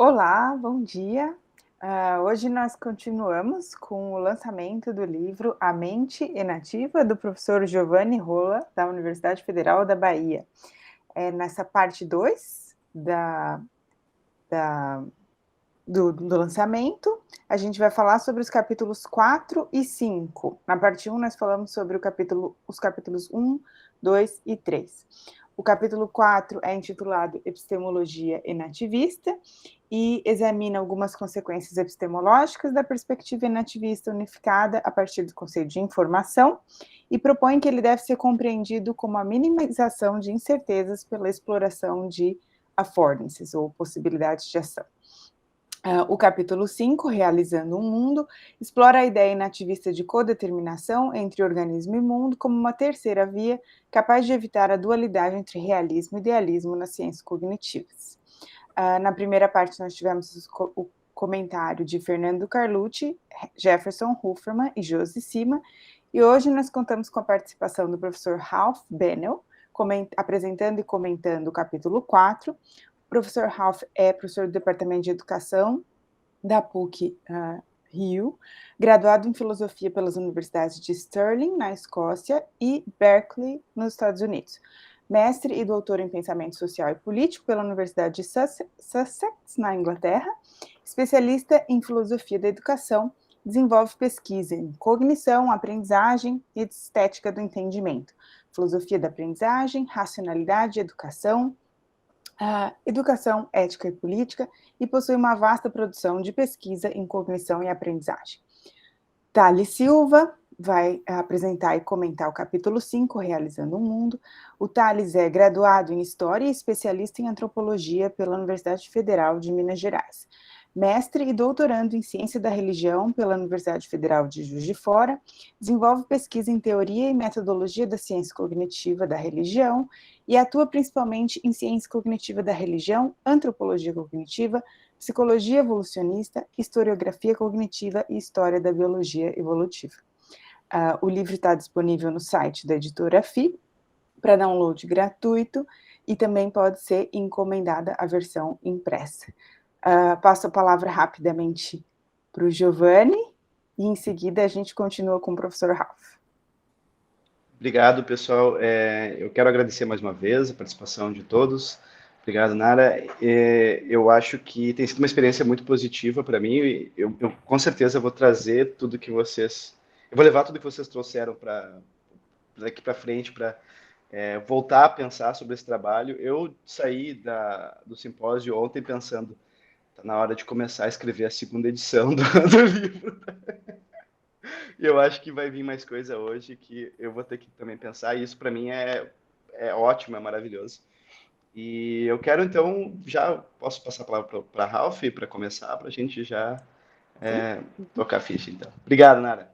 Olá, bom dia. Hoje nós continuamos com o lançamento do livro A Mente Inativa, do professor Giovanni Rolla, da Universidade Federal da Bahia. Nessa parte 2 do lançamento, a gente vai falar sobre os capítulos 4 e 5. Na parte 1, nós falamos sobre os capítulos 1, 2 e 3. O capítulo 4 é intitulado Epistemologia Inativista e examina algumas consequências epistemológicas da perspectiva inativista unificada a partir do conceito de informação e propõe que ele deve ser compreendido como a minimização de incertezas pela exploração de affordances, ou possibilidades de ação. O capítulo 5, Realizando um Mundo, explora a ideia inativista de codeterminação entre organismo e mundo como uma terceira via capaz de evitar a dualidade entre realismo e idealismo nas ciências cognitivas. Na primeira parte, nós tivemos o comentário de Fernando Carlucci, Jefferson Huferman e Josi Sima, e hoje nós contamos com a participação do professor Ralph Bennell, apresentando e comentando o capítulo 4. O professor Ralph é professor do Departamento de Educação da PUC Rio, graduado em Filosofia pelas universidades de Stirling, na Escócia, e Berkeley, nos Estados Unidos. Mestre e doutor em Pensamento Social e Político pela Universidade de Sussex, na Inglaterra. Especialista em Filosofia da Educação, desenvolve pesquisa em cognição, aprendizagem e estética do entendimento, filosofia da aprendizagem, racionalidade, educação, educação, ética e política, e possui uma vasta produção de pesquisa em cognição e aprendizagem. Thales Silva vai apresentar e comentar o capítulo 5, Realizando um Mundo. O Thales é graduado em História e especialista em Antropologia pela Universidade Federal de Minas Gerais. Mestre e doutorando em Ciência da Religião pela Universidade Federal de Juiz de Fora, desenvolve pesquisa em Teoria e Metodologia da Ciência Cognitiva da Religião e atua principalmente em Ciência Cognitiva da Religião, Antropologia Cognitiva, Psicologia Evolucionista, Historiografia Cognitiva e História da Biologia Evolutiva. O livro está disponível no site da editora FI, para download gratuito, e também pode ser encomendada a versão impressa. Passo a palavra rapidamente para o Giovanni, e em seguida a gente continua com o professor Ralph. Obrigado, pessoal. Eu quero agradecer mais uma vez a participação de todos. Obrigado, Nara. Eu acho que tem sido uma experiência muito positiva para mim. E eu com certeza vou trazer tudo que vocês... Eu vou levar tudo que vocês trouxeram daqui para frente para voltar a pensar sobre esse trabalho. Eu saí do simpósio ontem pensando, está na hora de começar a escrever a segunda edição do livro. E eu acho que vai vir mais coisa hoje que eu vou ter que também pensar, e isso para mim é ótimo, é maravilhoso. E eu quero, então, já posso passar a palavra para a Ralph para começar, para a gente já tocar a ficha, então. Obrigado, Nara.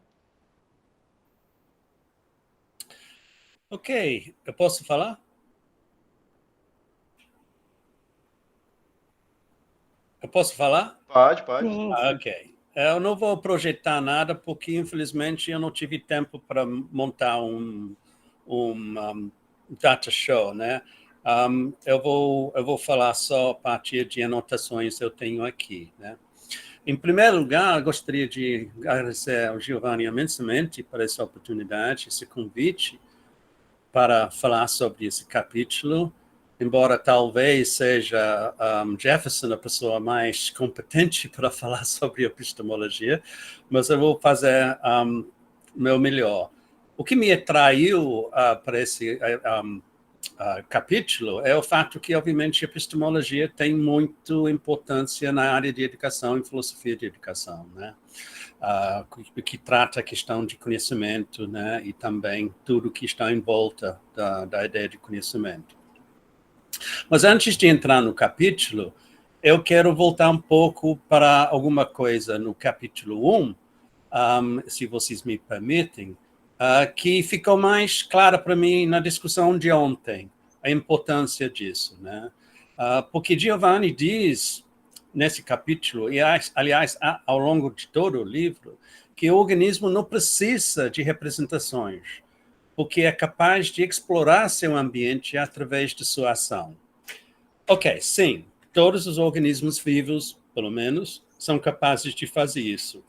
Ok, eu posso falar? Eu posso falar? Pode. Sim. Ok. Eu não vou projetar nada, porque, infelizmente, eu não tive tempo para montar um data show, né? Eu vou falar só a partir de anotações que eu tenho aqui, né? Em primeiro lugar, gostaria de agradecer ao Giovanni imensamente por essa oportunidade, esse convite para falar sobre esse capítulo, embora talvez seja Jefferson a pessoa mais competente para falar sobre epistemologia, mas eu vou fazer o meu melhor. O que me atraiu para esse capítulo é o fato que, obviamente, a epistemologia tem muita importância na área de educação e filosofia de educação, né? Que trata a questão de conhecimento, né? E também tudo que está em volta da ideia de conhecimento. Mas antes de entrar no capítulo, eu quero voltar um pouco para alguma coisa no capítulo 1, se vocês me permitem, que ficou mais clara para mim na discussão de ontem, a importância disso, né? Porque Giovanni diz, nesse capítulo, e aliás, ao longo de todo o livro, que o organismo não precisa de representações, porque é capaz de explorar seu ambiente através de sua ação. Ok, sim, todos os organismos vivos, pelo menos, são capazes de fazer isso.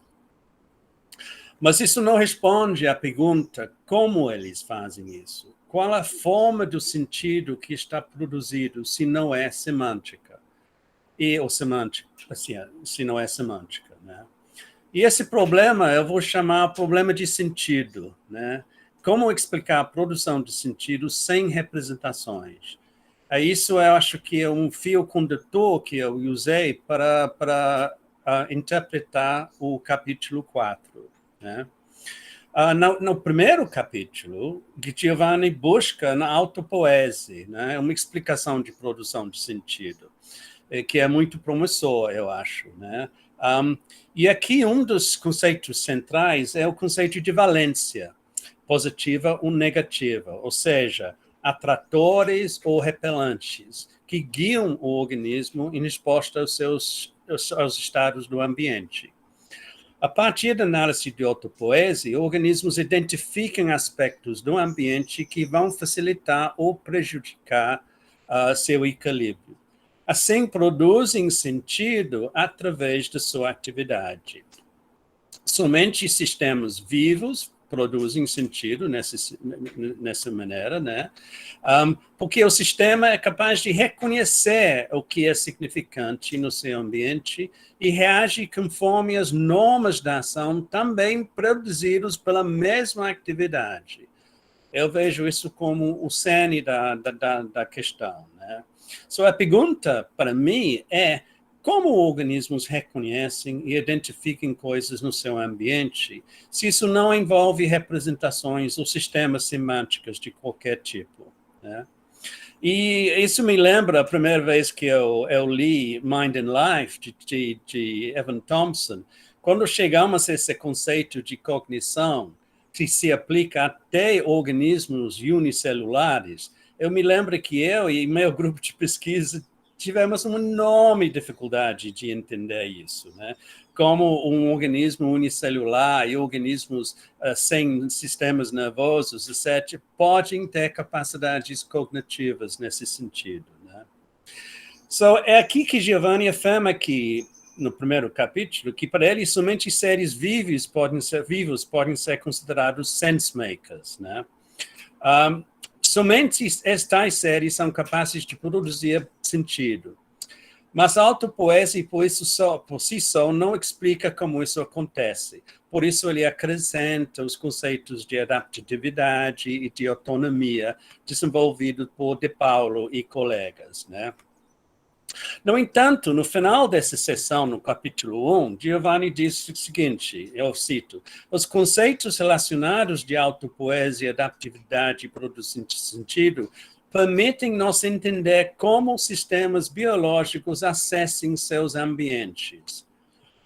Mas isso não responde à pergunta como eles fazem isso. Qual a forma do sentido que está produzido se não é semântica? Ou semântica, assim, se não é semântica, né? E esse problema eu vou chamar problema de sentido, né? Como explicar a produção de sentido sem representações? Isso eu acho que é um fio condutor que eu usei para interpretar o capítulo 4, né? No primeiro capítulo, Giovanni busca na autopoese, né, uma explicação de produção de sentido, que é muito promissor, eu acho, né? E aqui um dos conceitos centrais é o conceito de valência, positiva ou negativa, ou seja, atratores ou repelentes, que guiam o organismo em resposta aos estados do ambiente. A partir da análise de autopoese, organismos identificam aspectos do ambiente que vão facilitar ou prejudicar seu equilíbrio. Assim, produzem sentido através da sua atividade. Somente sistemas vivos produzem sentido nessa maneira, né? Porque o sistema é capaz de reconhecer o que é significante no seu ambiente e reage conforme as normas da ação também produzidas pela mesma atividade. Eu vejo isso como o cerne da questão, né? A pergunta para mim é: como organismos reconhecem e identificam coisas no seu ambiente, se isso não envolve representações ou sistemas semânticos de qualquer tipo, né? E isso me lembra a primeira vez que eu li Mind and Life, de Evan Thompson, quando chegamos a esse conceito de cognição, que se aplica até organismos unicelulares. Eu me lembro que eu e meu grupo de pesquisa tivemos uma enorme dificuldade de entender isso, né? Como um organismo unicelular e organismos sem sistemas nervosos, etc., podem ter capacidades cognitivas nesse sentido, né? É aqui que Giovanni afirma que, no primeiro capítulo, que para ele somente seres vivos podem ser considerados sense makers, né? Somente estas séries são capazes de produzir sentido. Mas a autopoese, por si só, não explica como isso acontece. Por isso, ele acrescenta os conceitos de adaptatividade e de autonomia desenvolvidos por De Paulo e colegas, né? No entanto, no final dessa sessão, no capítulo 1, Giovanni diz o seguinte, eu cito: os conceitos relacionados de autopoese, adaptividade e produção de sentido permitem-nos entender como sistemas biológicos acessam seus ambientes.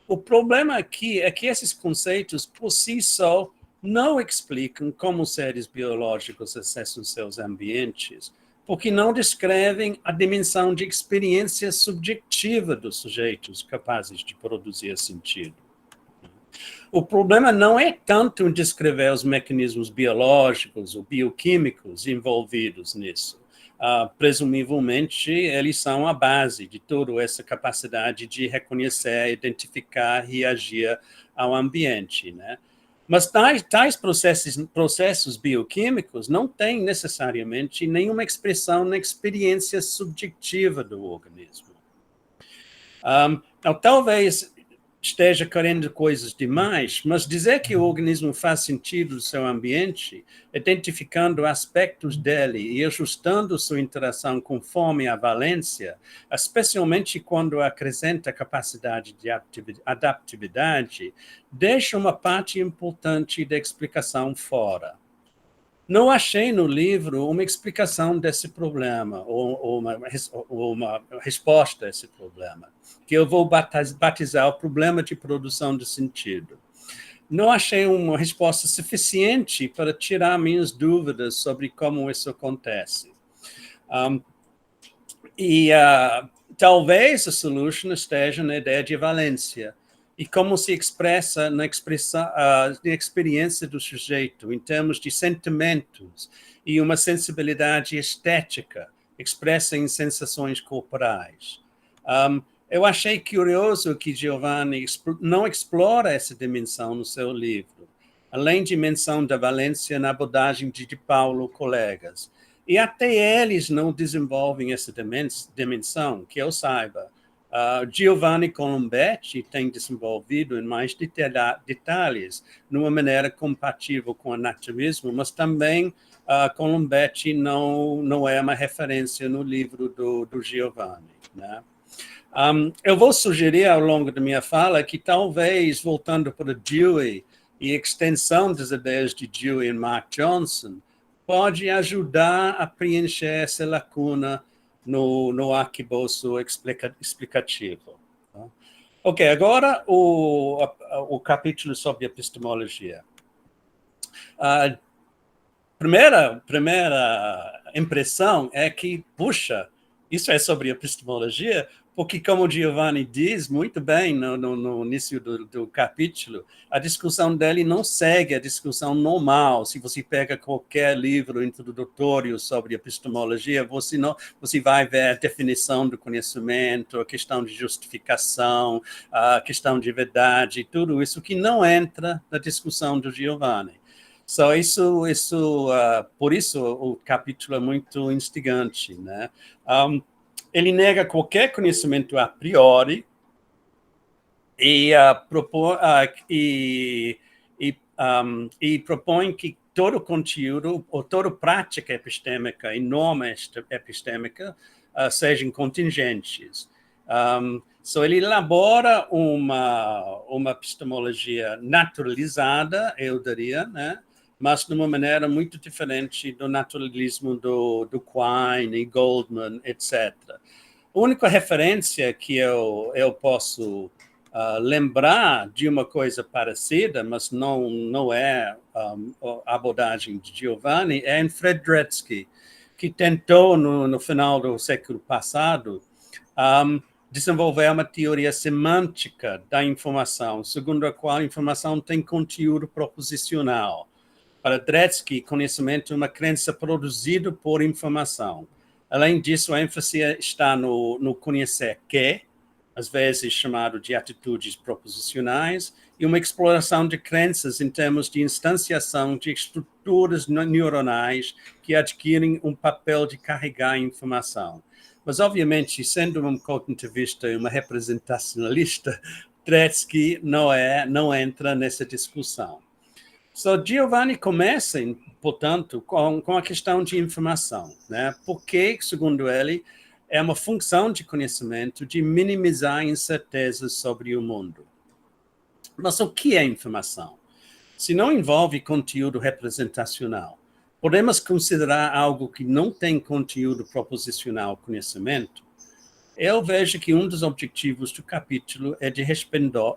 O problema aqui é que esses conceitos, por si só, não explicam como seres biológicos acessam seus ambientes, porque não descrevem a dimensão de experiência subjetiva dos sujeitos capazes de produzir sentido. O problema não é tanto em descrever os mecanismos biológicos ou bioquímicos envolvidos nisso. Presumivelmente, eles são a base de toda essa capacidade de reconhecer, identificar, reagir ao ambiente, né? Mas tais processos bioquímicos não têm necessariamente nenhuma expressão na experiência subjetiva do organismo. Então, talvez esteja querendo coisas demais, mas dizer que o organismo faz sentido no seu ambiente, identificando aspectos dele e ajustando sua interação conforme a valência, especialmente quando acrescenta capacidade de adaptividade, deixa uma parte importante da explicação fora. Não achei no livro uma explicação desse problema, ou uma resposta a esse problema, que eu vou batizar o problema de produção de sentido. Não achei uma resposta suficiente para tirar minhas dúvidas sobre como isso acontece. Talvez a solução esteja na ideia de valência, e como se expressa na experiência do sujeito, em termos de sentimentos e uma sensibilidade estética expressa em sensações corporais. Eu achei curioso que Giovanni não explora essa dimensão no seu livro, além de menção da Valência na abordagem de Paulo, colegas. E até eles não desenvolvem essa dimensão, que eu saiba. Giovanni Colombetti tem desenvolvido em mais detalhes, de uma maneira compatível com o naturalismo, mas também Colombetti não é uma referência no livro do Giovanni, né? Eu vou sugerir ao longo da minha fala que talvez, voltando para Dewey e extensão das ideias de Dewey e Mark Johnson, pode ajudar a preencher essa lacuna no arcabouço explicativo. Ok, agora o capítulo sobre epistemologia. Primeira impressão é que, puxa, isso é sobre epistemologia, porque, como Giovanni diz muito bem no início do capítulo, a discussão dele não segue a discussão normal. Se você pega qualquer livro introdutório sobre epistemologia, você vai ver a definição do conhecimento, a questão de justificação, a questão de verdade, tudo isso que não entra na discussão do Giovanni. Por isso o capítulo é muito instigante, né? Ele nega qualquer conhecimento a priori e propõe que todo conteúdo ou toda prática epistêmica e norma epistêmica sejam contingentes. Ele elabora uma epistemologia naturalizada, eu diria, né? Mas de uma maneira muito diferente do naturalismo do Quine e Goldman, etc. A única referência que eu posso lembrar de uma coisa parecida, mas não é a abordagem de Giovanni, é em Fredretsky, que tentou, no final do século passado, desenvolver uma teoria semântica da informação, segundo a qual a informação tem conteúdo proposicional. Para Dretske, conhecimento é uma crença produzida por informação. Além disso, a ênfase está no conhecer que, às vezes chamado de atitudes proposicionais, e uma exploração de crenças em termos de instanciação de estruturas neuronais que adquirem um papel de carregar informação. Mas, obviamente, sendo um cognitivista e uma representacionalista, Dretske não entra nessa discussão. Giovanni começa, portanto, com a questão de informação, né? Porque, segundo ele, é uma função de conhecimento de minimizar incertezas sobre o mundo. Mas o que é informação? Se não envolve conteúdo representacional, podemos considerar algo que não tem conteúdo proposicional conhecimento? Eu vejo que um dos objetivos do capítulo é de responder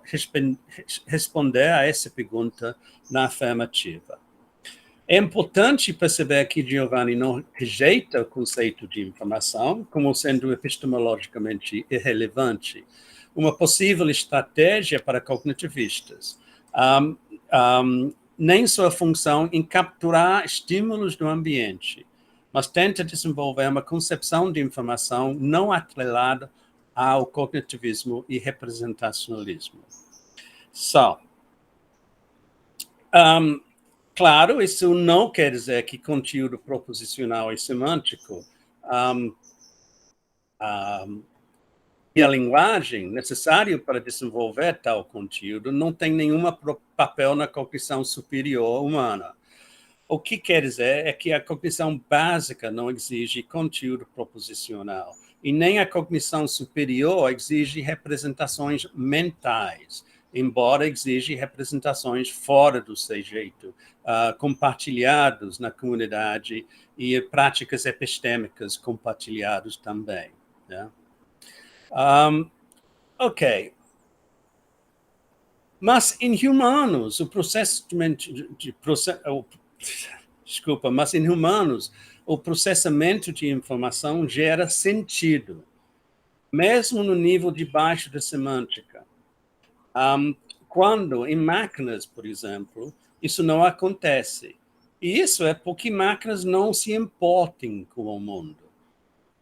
a essa pergunta na afirmativa. É importante perceber que Giovanni não rejeita o conceito de informação como sendo epistemologicamente irrelevante, uma possível estratégia para cognitivistas, nem sua função em capturar estímulos do ambiente, mas tenta desenvolver uma concepção de informação não atrelada ao cognitivismo e representacionalismo. Claro, isso não quer dizer que conteúdo proposicional e semântico e a linguagem necessário para desenvolver tal conteúdo não tem nenhum papel na cognição superior humana. O que quer dizer é que a cognição básica não exige conteúdo proposicional e nem a cognição superior exige representações mentais, embora exija representações fora do sujeito, compartilhados na comunidade e práticas epistêmicas compartilhadas também. Né? Ok. Mas em humanos, mas em humanos, o processamento de informação gera sentido, mesmo no nível de baixo da semântica. Quando, em máquinas, por exemplo, isso não acontece. E isso é porque máquinas não se importam com o mundo.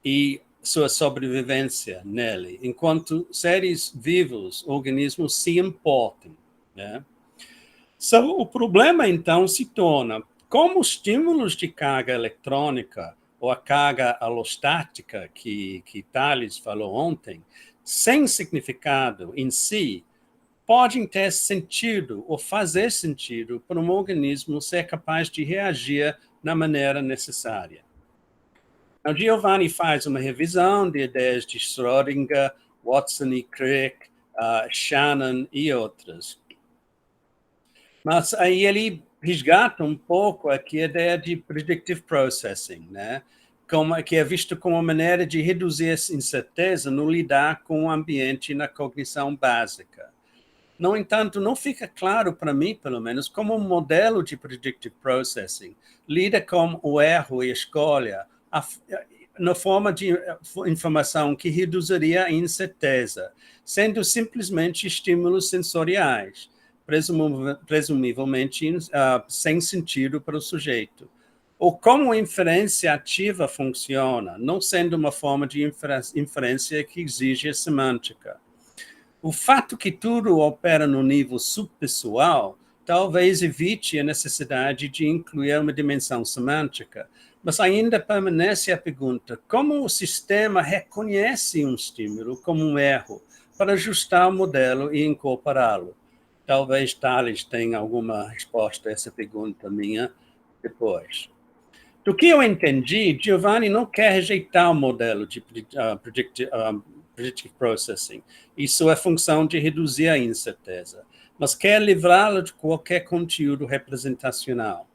E sua sobrevivência nele, enquanto seres vivos, organismos, se importam, né? O problema, então, se torna como estímulos de carga eletrônica ou a carga alostática que Thales falou ontem, sem significado em si, podem ter sentido ou fazer sentido para um organismo ser capaz de reagir na maneira necessária. Então, Giovanni faz uma revisão de ideias de Schrödinger, Watson e Crick, Shannon e outras. Mas aí ele resgata um pouco aqui a ideia de predictive processing, né? Que é visto como uma maneira de reduzir essa incerteza no lidar com o ambiente na cognição básica. No entanto, não fica claro para mim, pelo menos, como um modelo de predictive processing lida com o erro e a escolha na forma de informação que reduziria a incerteza, sendo simplesmente estímulos sensoriais, presumivelmente sem sentido para o sujeito. Ou como a inferência ativa funciona, não sendo uma forma de inferência que exige a semântica. O fato que tudo opera no nível subpessoal talvez evite a necessidade de incluir uma dimensão semântica, mas ainda permanece a pergunta: como o sistema reconhece um estímulo como um erro para ajustar o modelo e incorporá-lo? Talvez Thales tenha alguma resposta a essa pergunta minha depois. Do que eu entendi, Giovanni não quer rejeitar o modelo de predictive processing e sua função de reduzir a incerteza, mas quer livrá-lo de qualquer conteúdo representacional.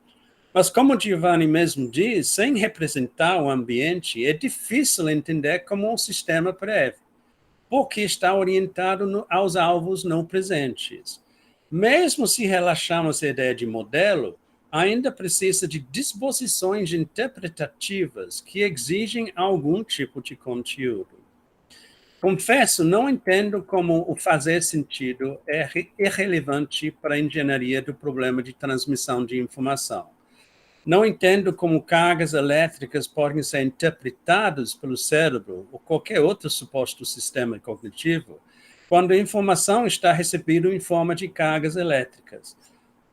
Mas como Giovanni mesmo diz, sem representar o ambiente, é difícil entender como o sistema prevê, porque está orientado aos alvos não presentes. Mesmo se relaxarmos a ideia de modelo, ainda precisa de disposições interpretativas que exigem algum tipo de conteúdo. Confesso, não entendo como o fazer sentido é irrelevante para a engenharia do problema de transmissão de informação. Não entendo como cargas elétricas podem ser interpretadas pelo cérebro ou qualquer outro suposto sistema cognitivo quando a informação está recebida em forma de cargas elétricas.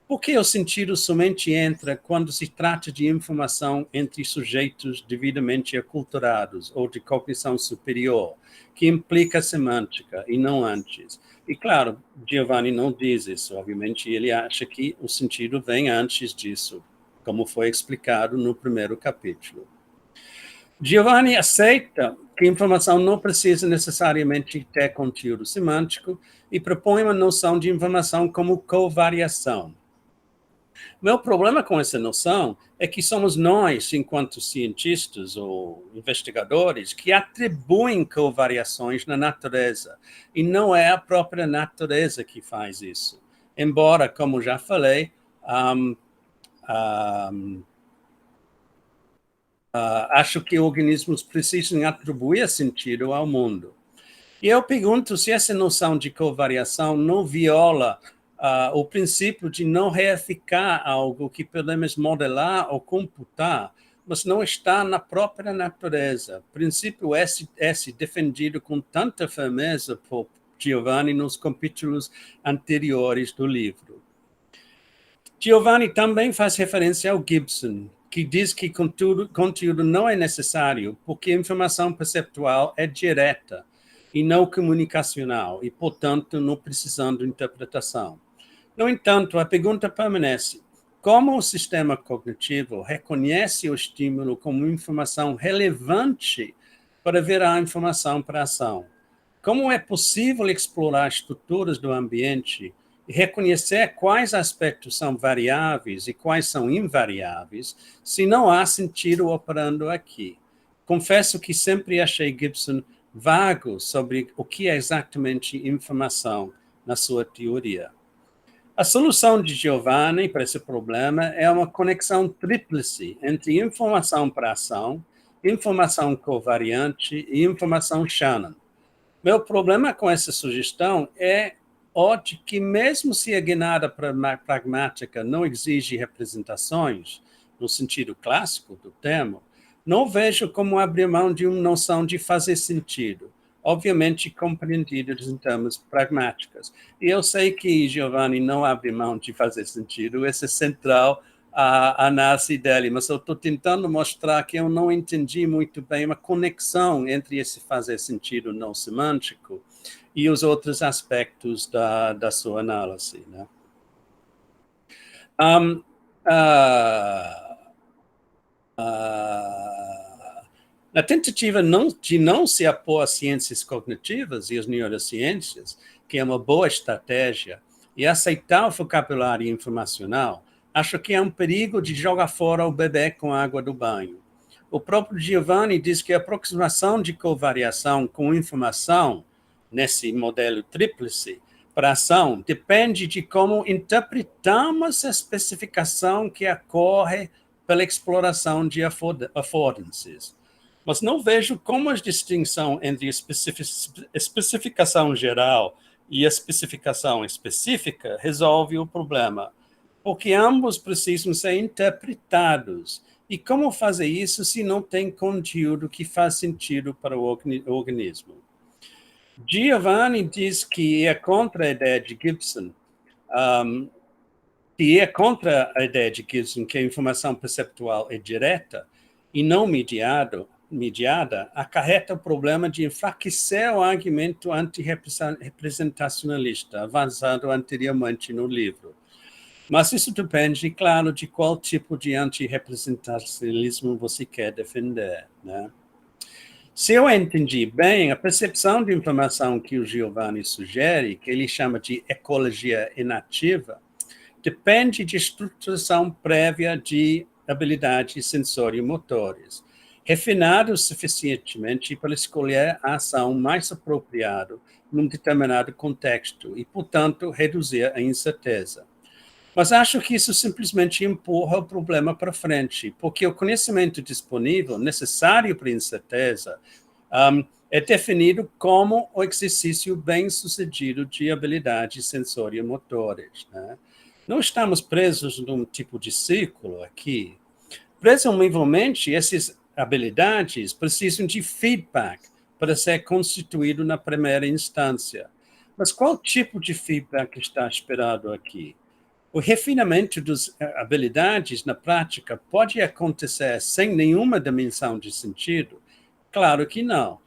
Por que o sentido somente entra quando se trata de informação entre sujeitos devidamente aculturados ou de cognição superior, que implica semântica, e não antes? E, claro, Giovanni não diz isso, obviamente, ele acha que o sentido vem antes disso, como foi explicado no primeiro capítulo. Giovanni aceita que a informação não precisa necessariamente ter conteúdo semântico e propõe uma noção de informação como covariação. Meu problema com essa noção é que somos nós, enquanto cientistas ou investigadores, que atribuem covariações na natureza, e não é a própria natureza que faz isso. Embora, como já falei, acho que organismos precisam atribuir sentido ao mundo. E eu pergunto se essa noção de covariação não viola o princípio de não reificar algo que podemos modelar ou computar, mas não está na própria natureza. Princípio esse defendido com tanta firmeza por Giovanni nos capítulos anteriores do livro. Giovanni também faz referência ao Gibson, que diz que conteúdo não é necessário porque a informação perceptual é direta e não comunicacional e, portanto, não precisando de interpretação. No entanto, a pergunta permanece: como o sistema cognitivo reconhece o estímulo como informação relevante para virar informação para a ação? Como é possível explorar estruturas do ambiente e reconhecer quais aspectos são variáveis e quais são invariáveis se não há sentido operando aqui? Confesso que sempre achei Gibson vago sobre o que é exatamente informação na sua teoria. A solução de Giovanni para esse problema é uma conexão tríplice entre informação para ação, informação covariante e informação Shannon. Meu problema com essa sugestão é o de que, mesmo se a guinada pragmática não exige representações, no sentido clássico do termo, não vejo como abrir mão de uma noção de fazer sentido, obviamente compreendidas em termos pragmáticos. E eu sei que Giovanni não abre mão de fazer sentido, esse é central a análise dele, mas eu estou tentando mostrar que eu não entendi muito bem uma conexão entre esse fazer sentido não semântico e os outros aspectos da sua análise, né? Na tentativa de não se opor às ciências cognitivas e às neurociências, que é uma boa estratégia, e aceitar o vocabulário informacional, acho que é um perigo de jogar fora o bebê com a água do banho. O próprio Giovanni diz que a aproximação de covariação com informação, nesse modelo tríplice, para ação, depende de como interpretamos a especificação que ocorre pela exploração de affordances. Mas não vejo como a distinção entre especificação geral e a especificação específica resolve o problema, porque ambos precisam ser interpretados. E como fazer isso se não tem conteúdo que faz sentido para o organismo? Giovanni diz que é contra a ideia de Gibson, que a informação perceptual é direta e não mediada, acarreta o problema de enfraquecer o argumento antirrepresentacionalista, avançado anteriormente no livro. Mas isso depende, claro, de qual tipo de antirrepresentacionalismo você quer defender, né? Se eu entendi bem, a percepção de informação que o Giovanni sugere, que ele chama de ecologia inativa, depende de estruturação prévia de habilidades sensório-motores, refinados suficientemente para escolher a ação mais apropriada num determinado contexto e, portanto, reduzir a incerteza. Mas acho que isso simplesmente empurra o problema para frente, porque o conhecimento disponível, necessário para a incerteza, é definido como o exercício bem-sucedido de habilidades sensório-motores, né? Não estamos presos num tipo de círculo aqui. Presumivelmente, essas habilidades precisam de feedback para ser constituído na primeira instância. Mas qual tipo de feedback está esperado aqui? O refinamento das habilidades na prática pode acontecer sem nenhuma dimensão de sentido? Claro que não.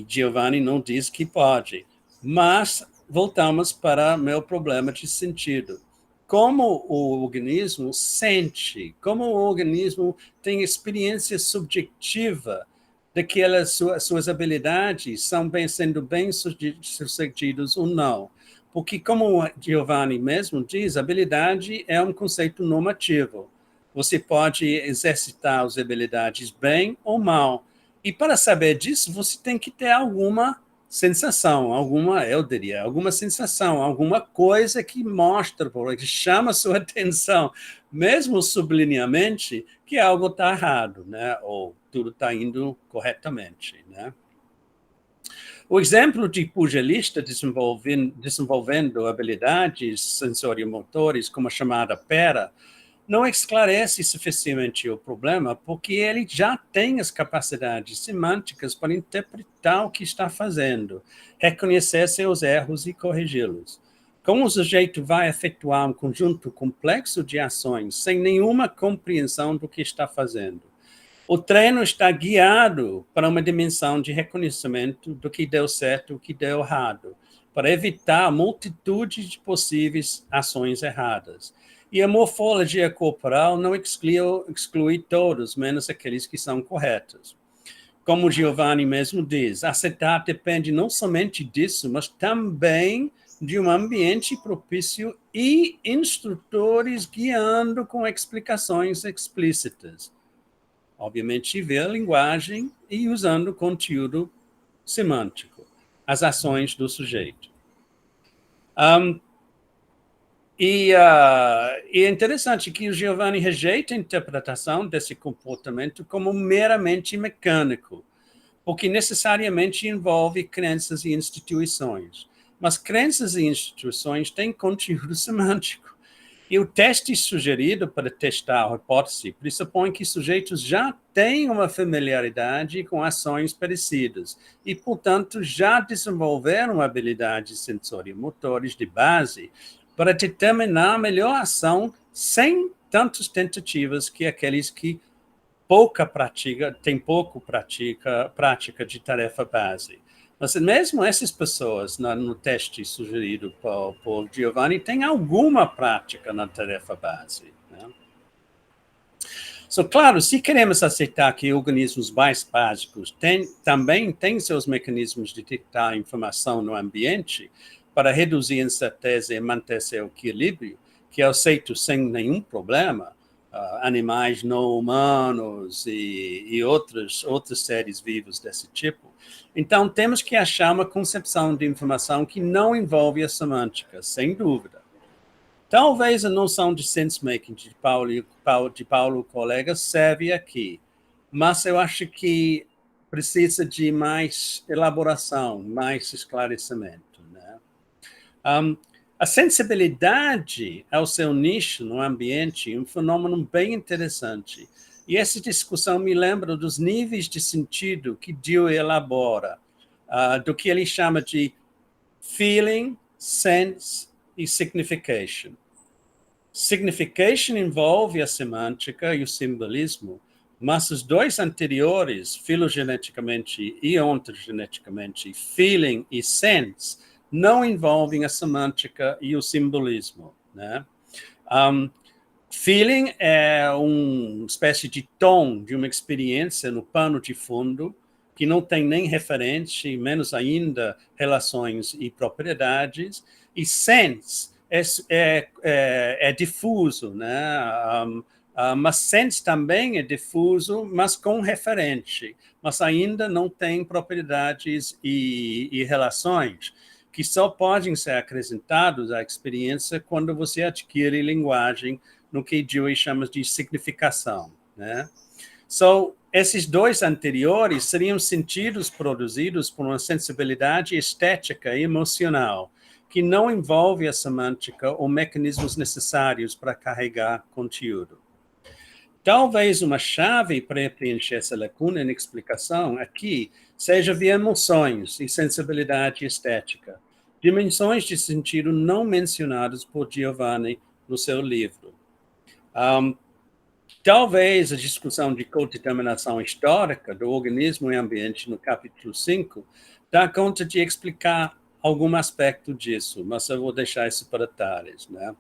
Giovanni não diz que pode. Mas voltamos para meu problema de sentido. Como o organismo sente, como o organismo tem experiência subjetiva daquelas suas habilidades sendo bem sucedidas ou não. Porque, como o Giovanni mesmo diz, habilidade é um conceito normativo. Você pode exercitar as habilidades bem ou mal. E para saber disso, você tem que ter alguma sensação, alguma sensação, alguma coisa que mostra, que chama a sua atenção, mesmo sublineamente, que algo está errado, né? Ou tudo está indo corretamente, né? O exemplo de pugilista desenvolvendo habilidades sensorio-motores, como a chamada pera, não esclarece suficientemente o problema, porque ele já tem as capacidades semânticas para interpretar o que está fazendo, reconhecer seus erros e corrigi-los. Como o sujeito vai efetuar um conjunto complexo de ações sem nenhuma compreensão do que está fazendo? O treino está guiado para uma dimensão de reconhecimento do que deu certo e o que deu errado, para evitar a multitude de possíveis ações erradas. E a morfologia corporal não exclui todos, menos aqueles que são corretos. Como Giovanni mesmo diz, acertar depende não somente disso, mas também de um ambiente propício e instrutores guiando com explicações explícitas. Obviamente, ver a linguagem e usando conteúdo semântico, as ações do sujeito. E é interessante que o Giovanni rejeita a interpretação desse comportamento como meramente mecânico, porque necessariamente envolve crenças e instituições. Mas crenças e instituições têm conteúdo semântico. E o teste sugerido para testar a hipótese pressupõe que sujeitos já têm uma familiaridade com ações parecidas e, portanto, já desenvolveram habilidades sensoriomotores de base para determinar a melhor ação sem tantas tentativas que aqueles que têm pouco prática de tarefa base. Mas mesmo essas pessoas, no teste sugerido por Giovanni, têm alguma prática na tarefa base. Né? Claro, se queremos aceitar que organismos mais básicos também têm seus mecanismos de detectar informação no ambiente para reduzir a incerteza e manter seu equilíbrio, que é aceito sem nenhum problema, animais não humanos e outros seres vivos desse tipo. Então, temos que achar uma concepção de informação que não envolve a semântica, sem dúvida. Talvez a noção de sense-making de Paulo colega serve aqui, mas eu acho que precisa de mais elaboração, mais esclarecimento. Né? A sensibilidade ao seu nicho no ambiente é um fenômeno bem interessante. E essa discussão me lembra dos níveis de sentido que Dewey elabora, do que ele chama de feeling, sense e signification. Signification envolve a semântica e o simbolismo, mas os dois anteriores, filogeneticamente e ontogeneticamente, feeling e sense, não envolvem a semântica e o simbolismo. Né? Feeling é uma espécie de tom de uma experiência no pano de fundo que não tem nem referência, e menos ainda relações e propriedades, e sense é difuso, né? Mas sense também é difuso, mas com referente, mas ainda não tem propriedades e relações que só podem ser acrescentados à experiência quando você adquire linguagem no que Dewey chama de significação. Né? Esses dois anteriores seriam sentidos produzidos por uma sensibilidade estética e emocional, que não envolve a semântica ou mecanismos necessários para carregar conteúdo. Talvez uma chave para preencher essa lacuna na explicação aqui seja via emoções e sensibilidade estética, dimensões de sentido não mencionadas por Giovanni no seu livro. Talvez a discussão de codeterminação histórica do organismo e ambiente no capítulo 5 dá conta de explicar algum aspecto disso, mas eu vou deixar isso para detalhes. Né?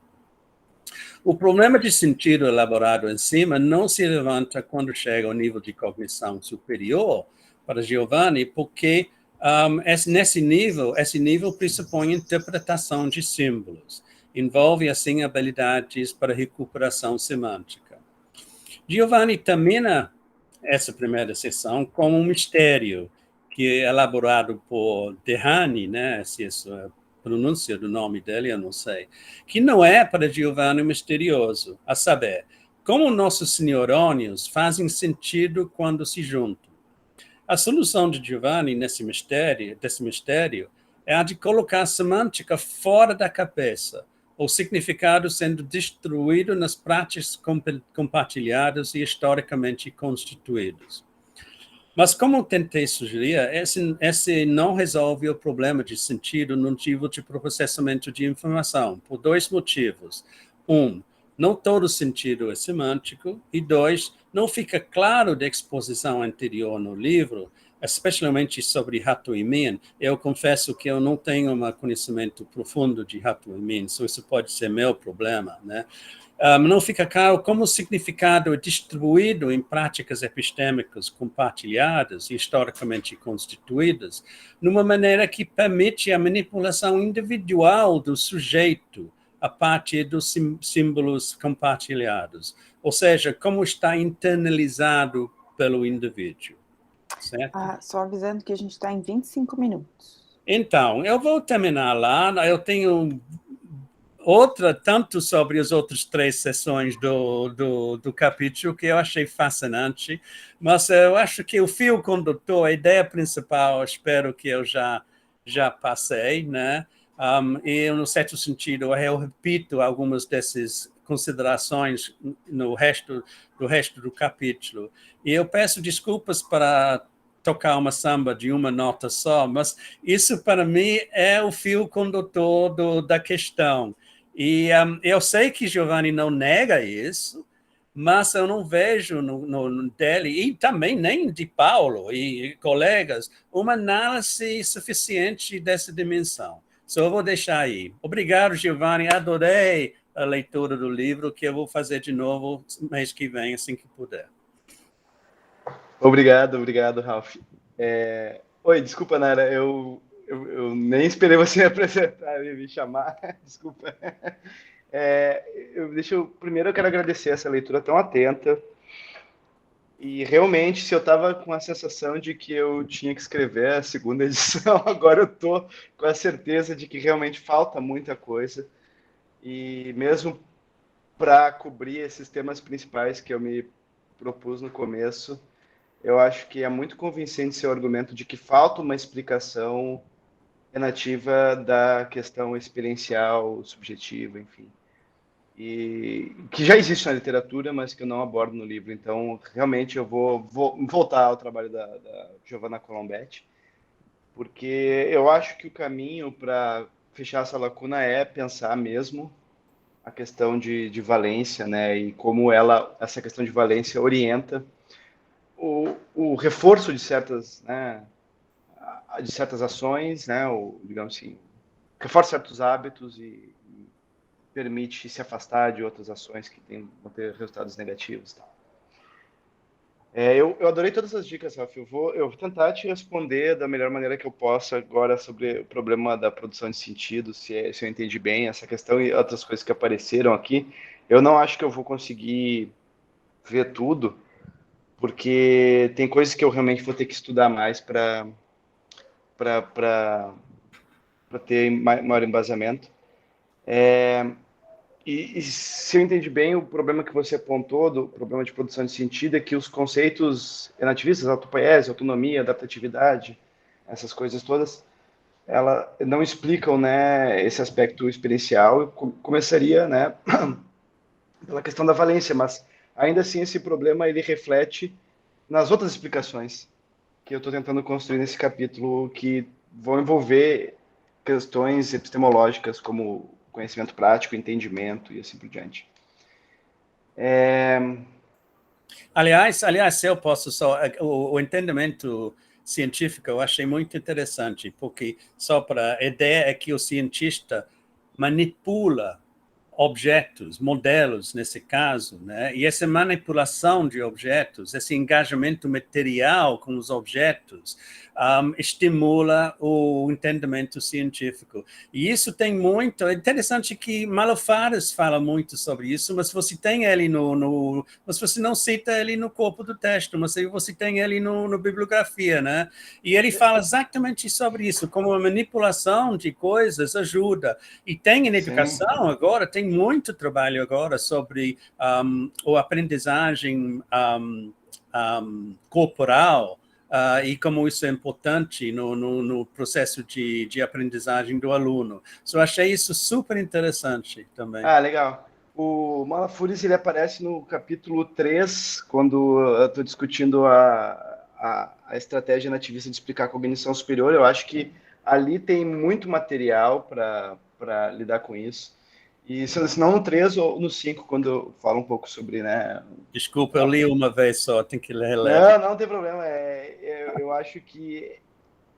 O problema de sentido elaborado em cima não se levanta quando chega ao nível de cognição superior para Giovanni, porque esse nível pressupõe interpretação de símbolos, envolve, assim, habilidades para recuperação semântica. Giovanni termina essa primeira sessão como um mistério, que é elaborado por Dehane, né, se isso é pronúncia do nome dele, eu não sei, que não é para Giovanni misterioso, a saber, como nossos neurônios fazem sentido quando se juntam. A solução de Giovanni desse mistério é a de colocar a semântica fora da cabeça, o significado sendo destruído nas práticas compartilhadas e historicamente constituídas. Mas, como tentei sugerir, esse não resolve o problema de sentido no nível de processamento de informação, por dois motivos. Não todo sentido é semântico, e dois, não fica claro da exposição anterior no livro, especialmente sobre Hathor e Min. Eu confesso que eu não tenho um conhecimento profundo de Hathor e Min, isso pode ser meu problema, né? Não fica claro como o significado é distribuído em práticas epistêmicas compartilhadas e historicamente constituídas, numa maneira que permite a manipulação individual do sujeito a partir dos símbolos compartilhados, ou seja, como está internalizado pelo indivíduo. Certo? Só avisando que a gente está em 25 minutos. Então, eu vou terminar lá, eu tenho tanto sobre as outras 3 sessões do capítulo que eu achei fascinante, mas eu acho que o fio condutor, a ideia principal, espero que eu já passei, né? E, no certo sentido, eu repito algumas dessas considerações no resto do capítulo. E eu peço desculpas para tocar uma samba de uma nota só, mas isso, para mim, é o fio condutor da questão. E eu sei que Giovanni não nega isso, mas eu não vejo no dele, e também nem de Paulo e colegas, uma análise suficiente dessa dimensão. Só vou deixar aí. Obrigado, Giovanni. Adorei a leitura do livro, que eu vou fazer de novo mês que vem, assim que puder. Obrigado, Ralph. Oi, desculpa, Nara, eu nem esperei você me apresentar e me chamar, desculpa. Primeiro eu quero agradecer essa leitura tão atenta, e realmente, se eu estava com a sensação de que eu tinha que escrever a segunda edição, agora eu estou com a certeza de que realmente falta muita coisa, e mesmo para cobrir esses temas principais que eu me propus no começo, eu acho que é muito convincente seu argumento de que falta uma explicação relativa da questão experiencial, subjetiva, enfim. E que já existe na literatura, mas que eu não abordo no livro. Então, realmente, eu vou voltar ao trabalho da Giovanna Colombetti, porque eu acho que o caminho para fechar essa lacuna é pensar mesmo a questão de valência, né? E como essa questão de valência orienta o reforço de certas, né, de certas ações, né, digamos assim, reforça certos hábitos e permite se afastar de outras ações que vão ter resultados negativos. Eu adorei todas as dicas, Rafa. Eu vou tentar te responder da melhor maneira que eu possa agora sobre o problema da produção de sentido, se eu entendi bem essa questão e outras coisas que apareceram aqui. Eu não acho que eu vou conseguir ver tudo, porque tem coisas que eu realmente vou ter que estudar mais para ter maior embasamento. E se eu entendi bem, o problema que você apontou, do problema de produção de sentido, é que os conceitos relativistas, autopoiese, autonomia, adaptatividade, essas coisas todas, ela não explicam, né, esse aspecto experiencial. Eu começaria, né, pela questão da valência, mas ainda assim esse problema ele reflete nas outras explicações que eu estou tentando construir nesse capítulo, que vão envolver questões epistemológicas como conhecimento prático, entendimento e assim por diante. Aliás, se eu posso só... O entendimento científico eu achei muito interessante, porque a ideia é que o cientista manipula objetos, modelos, nesse caso, né? E essa manipulação de objetos, esse engajamento material com os objetos, estimula o entendimento científico. E isso tem muito... É interessante que Malafares fala muito sobre isso, mas você tem ele mas você não cita ele no corpo do texto, mas você tem ele no bibliografia, né? E ele fala exatamente sobre isso, como a manipulação de coisas ajuda. E tem em educação agora, tem muito trabalho agora sobre a aprendizagem corporal, e como isso é importante no processo de aprendizagem do aluno. Eu achei isso super interessante também. Legal. O Malafares, ele aparece no capítulo 3, quando eu estou discutindo a estratégia nativista de explicar a cognição superior. Eu acho que ali tem muito material para lidar com isso. E se não no 3 ou no 5, quando eu falo um pouco sobre, né... Desculpa, eu li uma vez só, tem que ler. Não tem problema. Eu acho que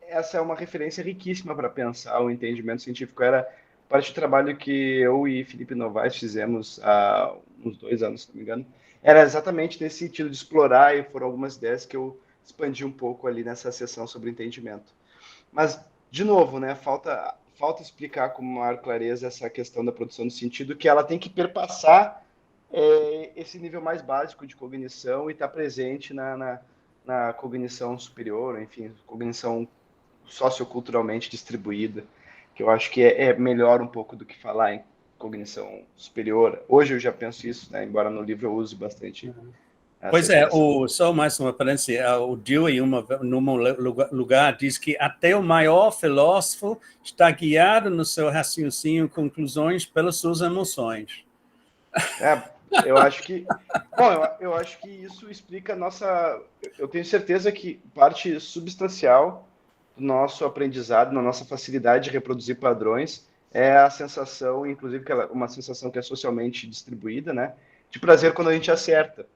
essa é uma referência riquíssima para pensar o entendimento científico. Era parte do trabalho que eu e Felipe Novaes fizemos há uns 2 anos, se não me engano. Era exatamente nesse sentido de explorar, e foram algumas ideias que eu expandi um pouco ali nessa sessão sobre entendimento. Mas, de novo, né, falta explicar com maior clareza essa questão da produção de sentido, que ela tem que perpassar esse nível mais básico de cognição e estar presente na cognição superior, enfim, cognição socioculturalmente distribuída, que eu acho que é melhor um pouco do que falar em cognição superior. Hoje eu já penso isso, né, embora no livro eu use bastante. Pois é, só mais uma referência, o Dewey, num lugar, diz que até o maior filósofo está guiado no seu raciocínio conclusões pelas suas emoções. Eu acho que... Bom, eu acho que isso explica a nossa... Eu tenho certeza que parte substancial do nosso aprendizado, na nossa facilidade de reproduzir padrões, é a sensação, inclusive, que uma sensação que é socialmente distribuída, né? De prazer quando a gente acerta.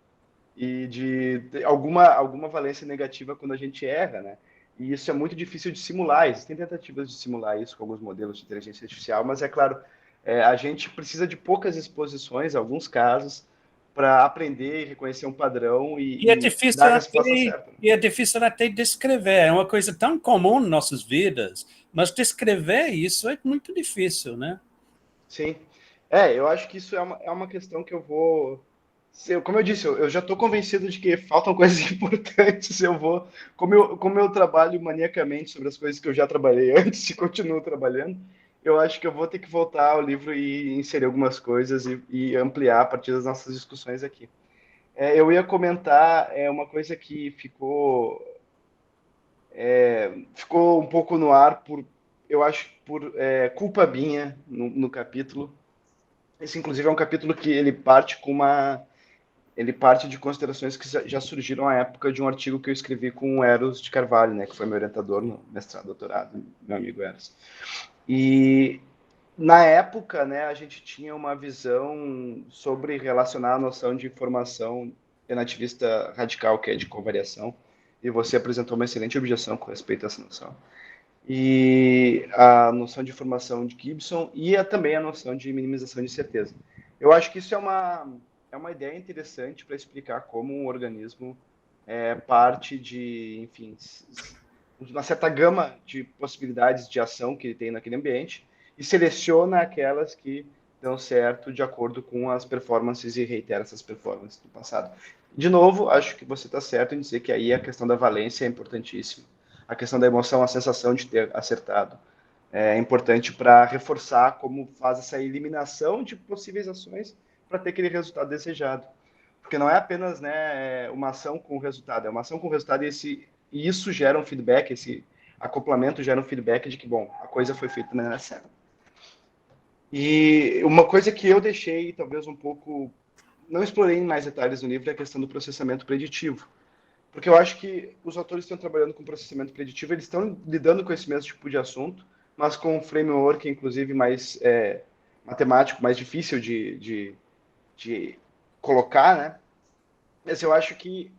E de alguma valência negativa quando a gente erra, né? E isso é muito difícil de simular. Existem tentativas de simular isso com alguns modelos de inteligência artificial, mas é claro, a gente precisa de poucas exposições, em alguns casos, para aprender e reconhecer um padrão E é e dar difícil a até, resposta certa. e é difícil até descrever. É uma coisa tão comum em nossas vidas, mas descrever isso é muito difícil, né? Sim. Eu acho que isso é uma questão que eu vou. Como eu disse, eu já estou convencido de que faltam coisas importantes. Como eu trabalho maniacamente sobre as coisas que eu já trabalhei antes e continuo trabalhando, eu acho que eu vou ter que voltar ao livro e inserir algumas coisas e ampliar a partir das nossas discussões aqui. Eu ia comentar uma coisa que ficou um pouco no ar eu acho, por culpa minha no capítulo. Esse, inclusive, é um capítulo que ele parte de considerações que já surgiram à época de um artigo que eu escrevi com o Eros de Carvalho, né, que foi meu orientador no mestrado, doutorado, meu amigo Eros. E na época, né, a gente tinha uma visão sobre relacionar a noção de informação renativista radical, que é de covariação, e você apresentou uma excelente objeção com respeito a essa noção. E a noção de informação de Gibson e também a noção de minimização de certeza. Eu acho que isso é uma ideia interessante para explicar como um organismo parte de, enfim, uma certa gama de possibilidades de ação que ele tem naquele ambiente e seleciona aquelas que dão certo de acordo com as performances e reitera essas performances do passado. De novo, acho que você está certo em dizer que aí a questão da valência é importantíssima. A questão da emoção, a sensação de ter acertado é importante para reforçar como faz essa eliminação de possíveis ações para ter aquele resultado desejado. Porque não é apenas, né, uma ação com resultado, é uma ação com resultado e isso gera um feedback, esse acoplamento gera um feedback de que, bom, a coisa foi feita da maneira certa. E uma coisa que eu deixei, talvez um pouco, não explorei em mais detalhes no livro, é a questão do processamento preditivo. Porque eu acho que os autores que estão trabalhando com processamento preditivo, eles estão lidando com esse mesmo tipo de assunto, mas com um framework, inclusive, mais matemático, mais difícil de colocar, né? Mas eu acho que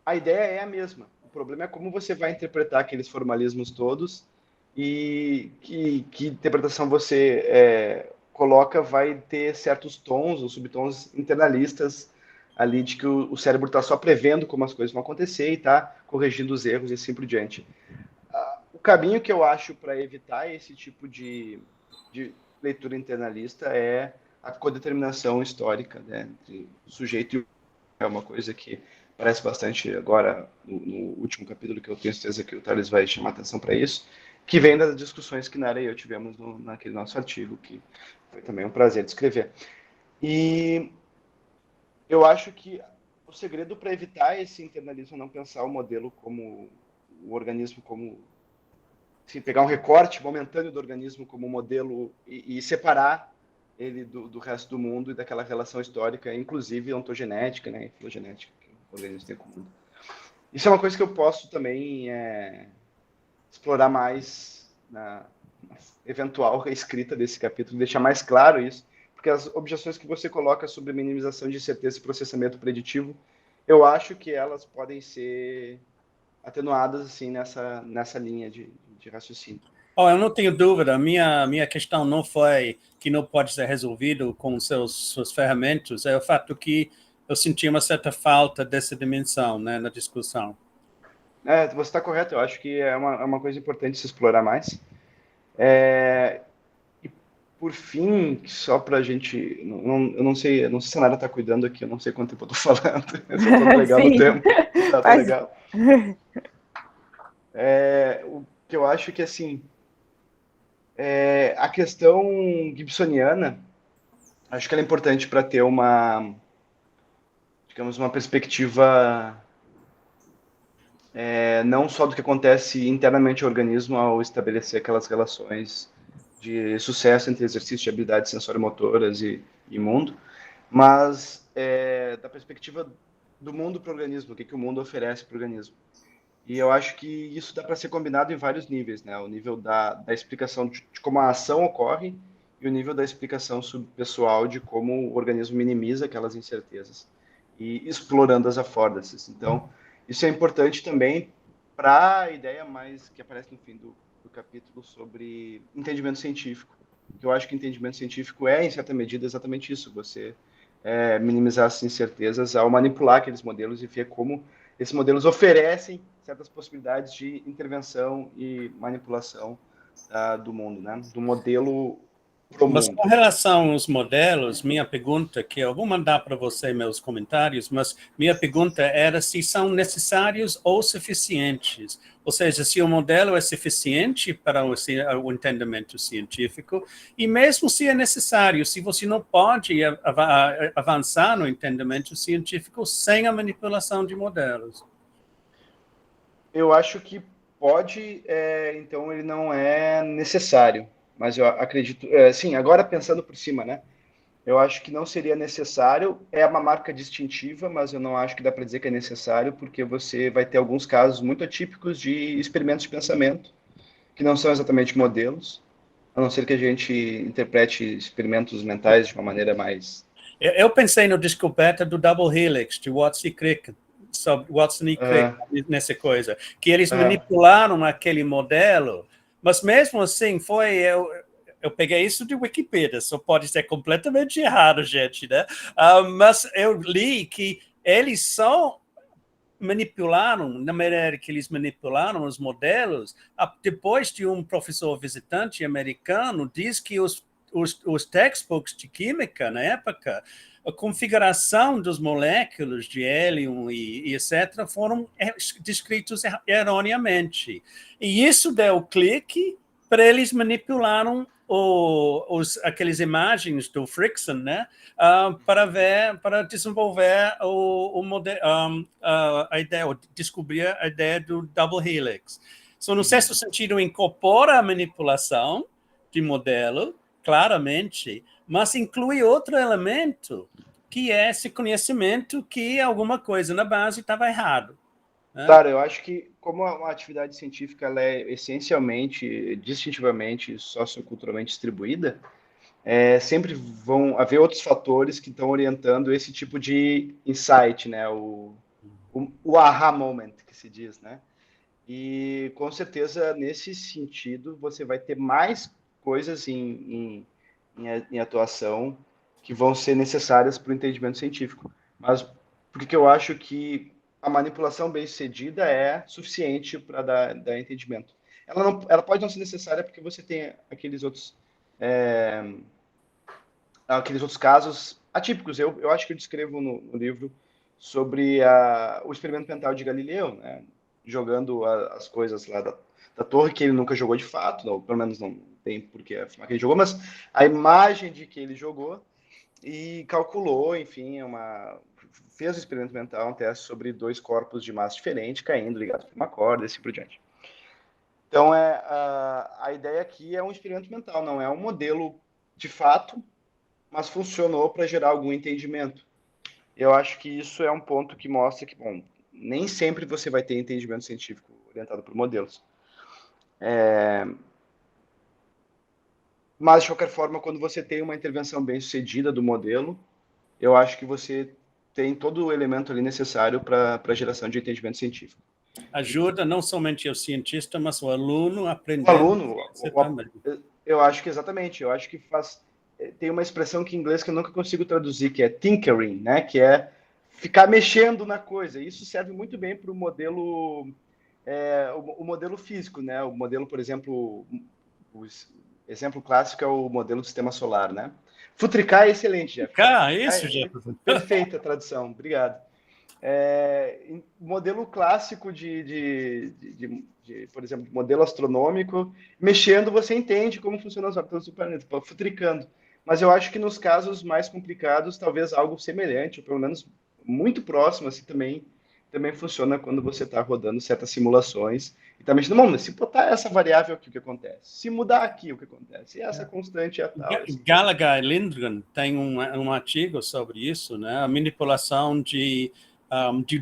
a ideia é a mesma. O problema é como você vai interpretar aqueles formalismos todos e que interpretação você coloca vai ter certos tons ou subtons internalistas ali de que o cérebro está só prevendo como as coisas vão acontecer e está corrigindo os erros e assim por diante. O caminho que eu acho para evitar esse tipo de leitura internalista é a codeterminação histórica, né, entre sujeito e é uma coisa que parece bastante agora no último capítulo, que eu tenho certeza que o Thales vai chamar atenção para isso, que vem das discussões que Nara e eu tivemos naquele nosso artigo, que foi também um prazer de escrever. E eu acho que o segredo para evitar esse internalismo é não pensar o modelo como o organismo como se pegar um recorte momentâneo do organismo como modelo e separar ele do resto do mundo e daquela relação histórica, inclusive ontogenética, né, e filogenética que o organismo tem com o mundo. Isso é uma coisa que eu posso também explorar mais na eventual reescrita desse capítulo, deixar mais claro isso, porque as objeções que você coloca sobre minimização de certeza e processamento preditivo, eu acho que elas podem ser atenuadas assim nessa linha de raciocínio. Oh, eu não tenho dúvida. Minha questão não foi que não pode ser resolvido com suas ferramentas, é o fato que eu senti uma certa falta dessa dimensão, né, na discussão. Você está correto. Eu acho que é uma coisa importante se explorar mais. E por fim, só para a gente, eu não sei se a Nara está cuidando aqui, eu não sei quanto tempo eu estou falando. Eu estou legal no tempo. Tá legal. O que eu acho que assim a questão gibsoniana, acho que ela é importante para ter digamos, uma perspectiva não só do que acontece internamente ao organismo ao estabelecer aquelas relações de sucesso entre exercício de habilidades sensório-motoras e mundo, mas da perspectiva do mundo para o organismo, o que o mundo oferece para o organismo. E eu acho que isso dá para ser combinado em vários níveis, né? O nível da explicação de como a ação ocorre e o nível da explicação subpessoal de como o organismo minimiza aquelas incertezas e explorando as affordances. Então, isso é importante também para a ideia mais que aparece no fim do capítulo sobre entendimento científico. Eu acho que entendimento científico em certa medida, exatamente isso. Você minimizar as incertezas ao manipular aqueles modelos e ver como esses modelos oferecem certas possibilidades de intervenção e manipulação do mundo, né? Do modelo pro Mas mundo. com relação aos modelos, minha pergunta, que eu vou mandar para você meus comentários, mas minha pergunta era se são necessários ou suficientes. Ou seja, se o modelo é suficiente para o entendimento científico, e mesmo se é necessário, se você não pode avançar no entendimento científico sem a manipulação de modelos. Eu acho que pode, então ele não é necessário, mas eu acredito, sim, agora pensando por cima, né? Eu acho que não seria necessário, é uma marca distintiva, mas eu não acho que dá para dizer que é necessário, porque você vai ter alguns casos muito atípicos de experimentos de pensamento, que não são exatamente modelos, a não ser que a gente interprete experimentos mentais de uma maneira mais... Eu pensei na descoberta do double helix, de Watson e Crick, nessa coisa, que eles manipularam aquele modelo, mas mesmo assim eu peguei isso de Wikipedia, só pode ser completamente errado, gente, né? Mas eu li que eles só manipularam, na maneira que eles manipularam os modelos, depois de um professor visitante americano diz que os textbooks de química, na época, a configuração dos moléculas de hélio e etc. foram descritos erroneamente. E isso deu clique para eles manipularam aquelas imagens do Frickson, né, para desenvolver a ideia, descobrir a ideia do double helix. So, no certo sentido, incorpora a manipulação de modelo, claramente, mas inclui outro elemento, que é esse conhecimento que alguma coisa na base estava errado. Claro, eu acho que como uma atividade científica ela é essencialmente, distintivamente, socioculturalmente distribuída, sempre vão haver outros fatores que estão orientando esse tipo de insight, né? O aha moment, que se diz, né? E, com certeza, nesse sentido, você vai ter mais coisas em atuação que vão ser necessárias para o entendimento científico. Mas por que eu acho que a manipulação bem-sucedida é suficiente para dar entendimento? Ela pode não ser necessária porque você tem aqueles outros casos atípicos. Eu acho que eu descrevo no livro sobre o experimento mental de Galileu, né? Jogando as coisas lá da torre, que ele nunca jogou de fato, ou pelo menos não tem por que afirmar que ele jogou, mas a imagem de que ele jogou e calculou, enfim, fez o experimento mental, um teste sobre dois corpos de massa diferente caindo ligados por uma corda e assim por diante. Então, a ideia aqui é um experimento mental, não é um modelo de fato, mas funcionou para gerar algum entendimento. Eu acho que isso é um ponto que mostra que, bom, nem sempre você vai ter entendimento científico orientado por modelos. Mas, de qualquer forma, quando você tem uma intervenção bem sucedida do modelo, eu acho que você tem todo o elemento ali necessário para a geração de entendimento científico. Ajuda não somente o cientista, mas o aluno a aprender. O aluno, eu acho que exatamente, eu acho que tem uma expressão que em inglês que eu nunca consigo traduzir, que é tinkering, né? Que é ficar mexendo na coisa. Isso serve muito bem para o modelo, o modelo físico, né? O modelo, por exemplo, o exemplo clássico é o modelo do sistema solar, né? Futricar é excelente, Jeff. Isso, Jefferson. Perfeita a tradução, obrigado. Modelo clássico por exemplo, modelo astronômico, mexendo você entende como funcionam as órbitas do planeta, futricando. Mas eu acho que nos casos mais complicados, talvez algo semelhante, ou pelo menos muito próximo, assim, também também funciona quando você está rodando certas simulações e está mexendo, bom, se botar essa variável aqui, o que acontece? Se mudar aqui, o que acontece? E essa constante é tal. Assim. Gallagher e Lindgren têm um artigo sobre isso, né? A manipulação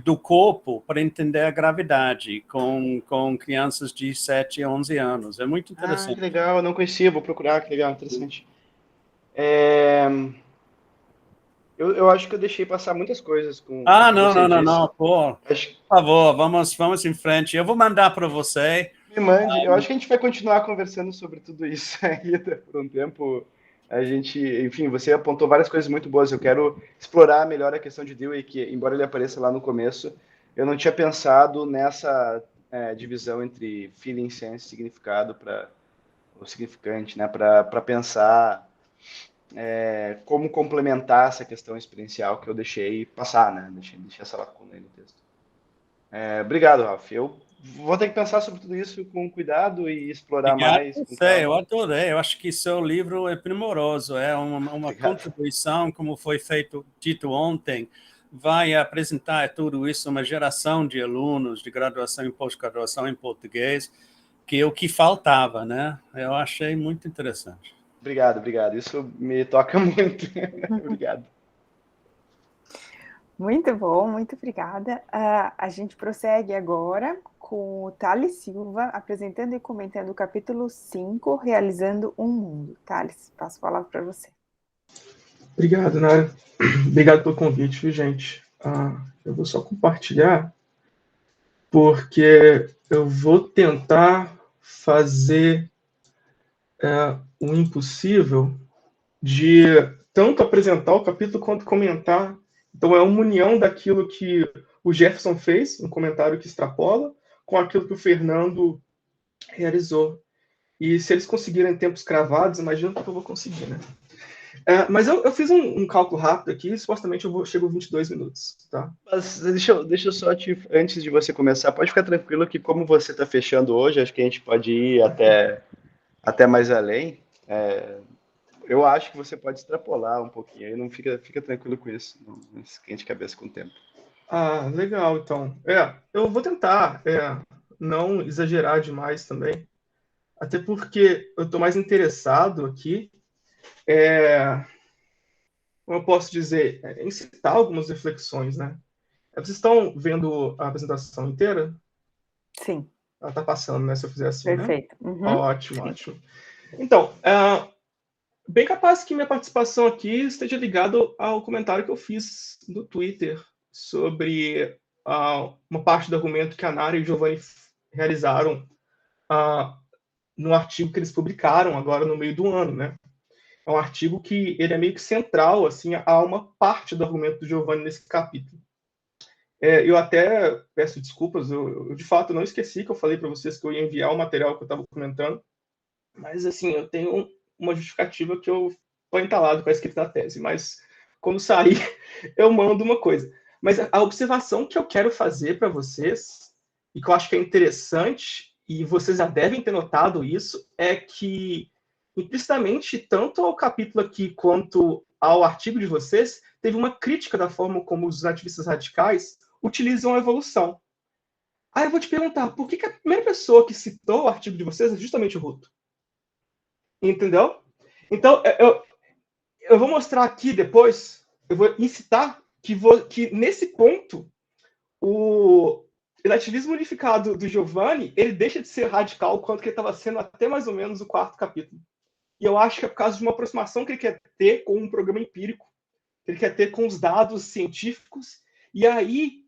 do corpo para entender a gravidade com crianças de 7 a 11 anos. É muito interessante. Que legal, eu não conhecia, vou procurar, que legal, interessante. Eu acho que eu deixei passar muitas coisas com o que você disse. Não, por favor, vamos em frente. Eu vou mandar para você. Me mande. Eu acho que a gente vai continuar conversando sobre tudo isso ainda por um tempo. A gente, enfim, você apontou várias coisas muito boas. Eu quero explorar melhor a questão de Dewey, que, embora ele apareça lá no começo, eu não tinha pensado nessa divisão entre feeling, sense, significado para o significante, né? Para pensar como complementar essa questão experiencial que eu deixei passar, né? Deixei essa lacuna aí no texto. Obrigado, Ralf. Eu vou ter que pensar sobre tudo isso com cuidado e explorar mais. Com calma. Eu adorei. Eu acho que seu livro é primoroso. É uma contribuição, como foi dito ontem, vai apresentar tudo isso a uma geração de alunos de graduação e pós-graduação em português, que é o que faltava, né? Eu achei muito interessante. Obrigado. Isso me toca muito. Obrigado. Muito bom, muito obrigada. A gente prossegue agora com o Thales Silva, apresentando e comentando o capítulo 5, Realizando um Mundo. Thales, passo a palavra para você. Obrigado, Nara. Obrigado pelo convite, viu, gente? Eu vou só compartilhar, porque eu vou tentar fazer o impossível de tanto apresentar o capítulo quanto comentar. Então, é uma união daquilo que o Jefferson fez, um comentário que extrapola, com aquilo que o Fernando realizou. E se eles conseguirem tempos cravados, imagina que eu vou conseguir, né? Mas eu fiz um cálculo rápido aqui, supostamente eu chego a 22 minutos, tá? Mas deixa eu só antes de você começar, pode ficar tranquilo que como você está fechando hoje, acho que a gente pode ir até mais além. Eu acho que você pode extrapolar um pouquinho, aí não fica tranquilo com isso, não esquente a cabeça com o tempo. Legal, então. Eu vou tentar não exagerar demais também, até porque eu estou mais interessado aqui, como eu posso dizer, em citar algumas reflexões, né? Vocês estão vendo a apresentação inteira? Sim. Ela está passando, né? Se eu fizer assim, perfeito. Né? Uhum. Ótimo. Então, bem capaz que minha participação aqui esteja ligada ao comentário que eu fiz no Twitter sobre uma parte do argumento que a Nara e o Giovanni realizaram no artigo que eles publicaram agora no meio do ano, né? É um artigo que ele é meio que central, assim, a uma parte do argumento do Giovanni nesse capítulo. Eu até peço desculpas, eu de fato não esqueci que eu falei para vocês que eu ia enviar o material que eu estava comentando, mas assim, eu tenho uma justificativa que eu estou entalado com a escrita da tese, mas quando sair eu mando uma coisa. Mas a observação que eu quero fazer para vocês, e que eu acho que é interessante, e vocês já devem ter notado isso, é que implicitamente, tanto ao capítulo aqui quanto ao artigo de vocês, teve uma crítica da forma como os ativistas radicais utilizam a evolução. Aí eu vou te perguntar, por que a primeira pessoa que citou o artigo de vocês é justamente o Ruto? Entendeu? Então, eu vou mostrar aqui depois, eu vou incitar que nesse ponto, o relativismo unificado do Giovanni, ele deixa de ser radical quanto que ele estava sendo até mais ou menos o 4º capítulo. E eu acho que é por causa de uma aproximação que ele quer ter com um programa empírico, que ele quer ter com os dados científicos, e aí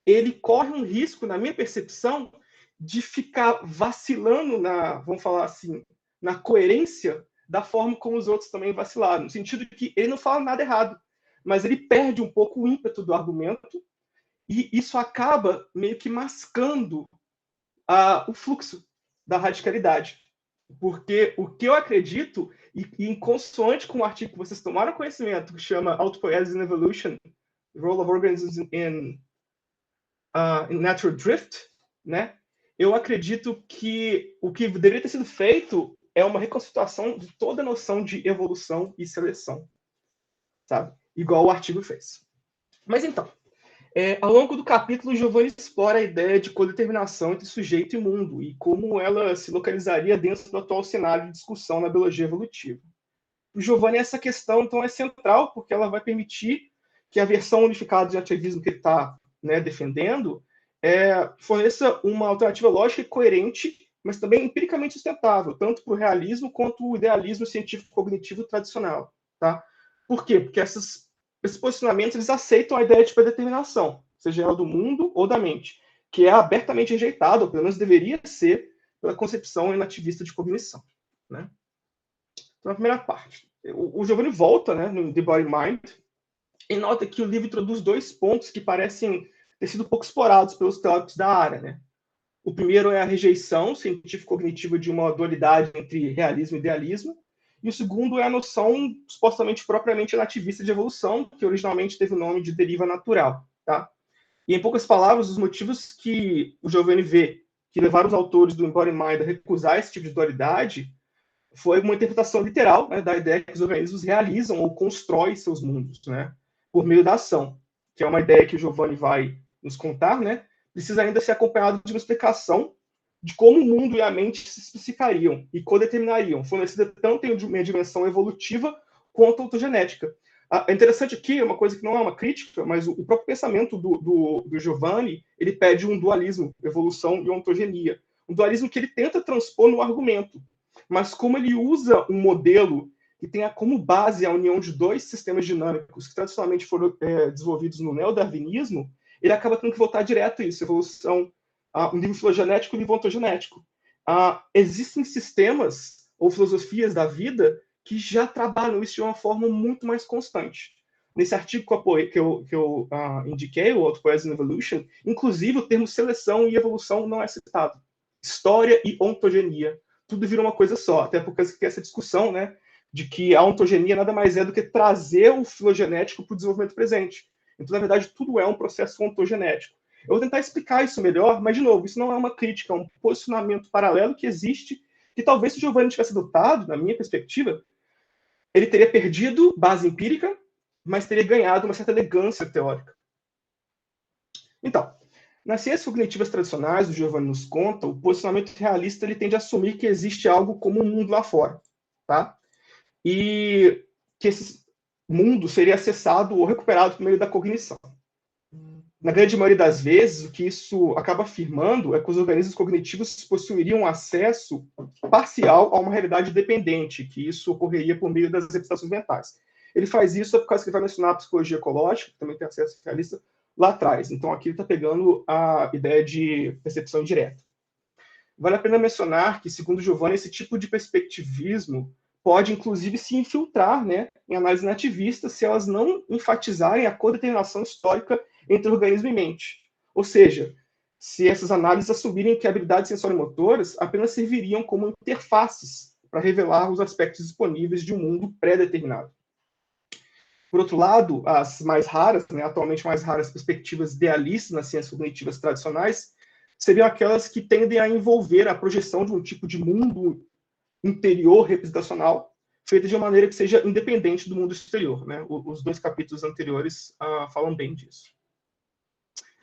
ele corre um risco, na minha percepção, de ficar vacilando vamos falar assim, na coerência da forma como os outros também vacilaram, no sentido de que ele não fala nada errado, mas ele perde um pouco o ímpeto do argumento, e isso acaba meio que mascando o fluxo da radicalidade. Porque o que eu acredito, e em consoante com o artigo que vocês tomaram conhecimento, que chama Autopoiesis in Evolution, The Role of Organisms in Natural Drift, né? Eu acredito que o que deveria ter sido feito é uma reconstituição de toda a noção de evolução e seleção, sabe? Igual o artigo fez. Mas então, Ao longo do capítulo, Giovanni explora a ideia de codeterminação entre sujeito e mundo e como ela se localizaria dentro do atual cenário de discussão na biologia evolutiva. Para o Giovanni, essa questão então é central, porque ela vai permitir que a versão unificada de ativismo que ele está, né, defendendo forneça uma alternativa lógica e coerente, mas também empiricamente sustentável, tanto para o realismo quanto o idealismo científico-cognitivo tradicional. Tá? Por quê? Porque esses posicionamentos eles aceitam a ideia de predeterminação, seja ela do mundo ou da mente, que é abertamente rejeitado, ou pelo menos deveria ser, pela concepção nativista de cognição. Né? Então, a primeira parte. O Giovanni volta, né, no The Body Mind e nota que o livro introduz 2 pontos que parecem ter sido pouco explorados pelos teóricos da área. Né? O primeiro é a rejeição científico-cognitiva de uma dualidade entre realismo e idealismo, e o segundo é a noção supostamente propriamente nativista de evolução, que originalmente teve o nome de deriva natural. Tá? E, em poucas palavras, os motivos que o Giovanni vê que levaram os autores do Embodied Mind a recusar esse tipo de dualidade foi uma interpretação literal, né, da ideia que os organismos realizam ou constroem seus mundos, né, por meio da ação, que é uma ideia que o Giovanni vai nos contar, né, precisa ainda ser acompanhado de uma explicação de como o mundo e a mente se especificariam e codeterminariam, fornecida tanto em uma dimensão evolutiva quanto autogenética. É interessante aqui, uma coisa que não é uma crítica, mas o próprio pensamento do Giovanni, ele pede um dualismo, evolução e ontogenia. Um dualismo que ele tenta transpor no argumento, mas como ele usa um modelo que tenha como base a união de 2 sistemas dinâmicos que tradicionalmente foram desenvolvidos no neodarwinismo, ele acaba tendo que voltar direto a isso, evolução, um nível filogenético e um nível ontogenético. Existem sistemas ou filosofias da vida que já trabalham isso de uma forma muito mais constante. Nesse artigo que eu indiquei, o Autopoiesis and Evolution, inclusive o termo seleção e evolução não é citado. História e ontogenia. Tudo vira uma coisa só, até porque essa discussão, né, de que a ontogenia nada mais é do que trazer o filogenético para o desenvolvimento presente. Então, na verdade, tudo é um processo ontogenético. Eu vou tentar explicar isso melhor, mas, de novo, isso não é uma crítica, é um posicionamento paralelo que existe, que talvez se o Giovanni tivesse adotado, na minha perspectiva, ele teria perdido base empírica, mas teria ganhado uma certa elegância teórica. Então, nas ciências cognitivas tradicionais, o Giovanni nos conta, o posicionamento realista ele tende a assumir que existe algo como um mundo lá fora, tá? E que esse mundo seria acessado ou recuperado por meio da cognição. Na grande maioria das vezes, o que isso acaba afirmando é que os organismos cognitivos possuiriam acesso parcial a uma realidade dependente, que isso ocorreria por meio das representações mentais. Ele faz isso por causa que ele vai mencionar a psicologia ecológica, que também tem acesso realista, lá atrás. Então, aqui ele está pegando a ideia de percepção indireta. Vale a pena mencionar que, segundo Giovanni, esse tipo de perspectivismo pode, inclusive, se infiltrar, né, em análise nativista se elas não enfatizarem a codeterminação histórica entre organismo e mente. Ou seja, se essas análises assumirem que habilidades sensóriomotoras apenas serviriam como interfaces para revelar os aspectos disponíveis de um mundo pré-determinado. Por outro lado, as mais raras, né, atualmente mais raras perspectivas idealistas nas ciências cognitivas tradicionais seriam aquelas que tendem a envolver a projeção de um tipo de mundo interior representacional, feita de uma maneira que seja independente do mundo exterior. Né? Os 2 capítulos anteriores falam bem disso.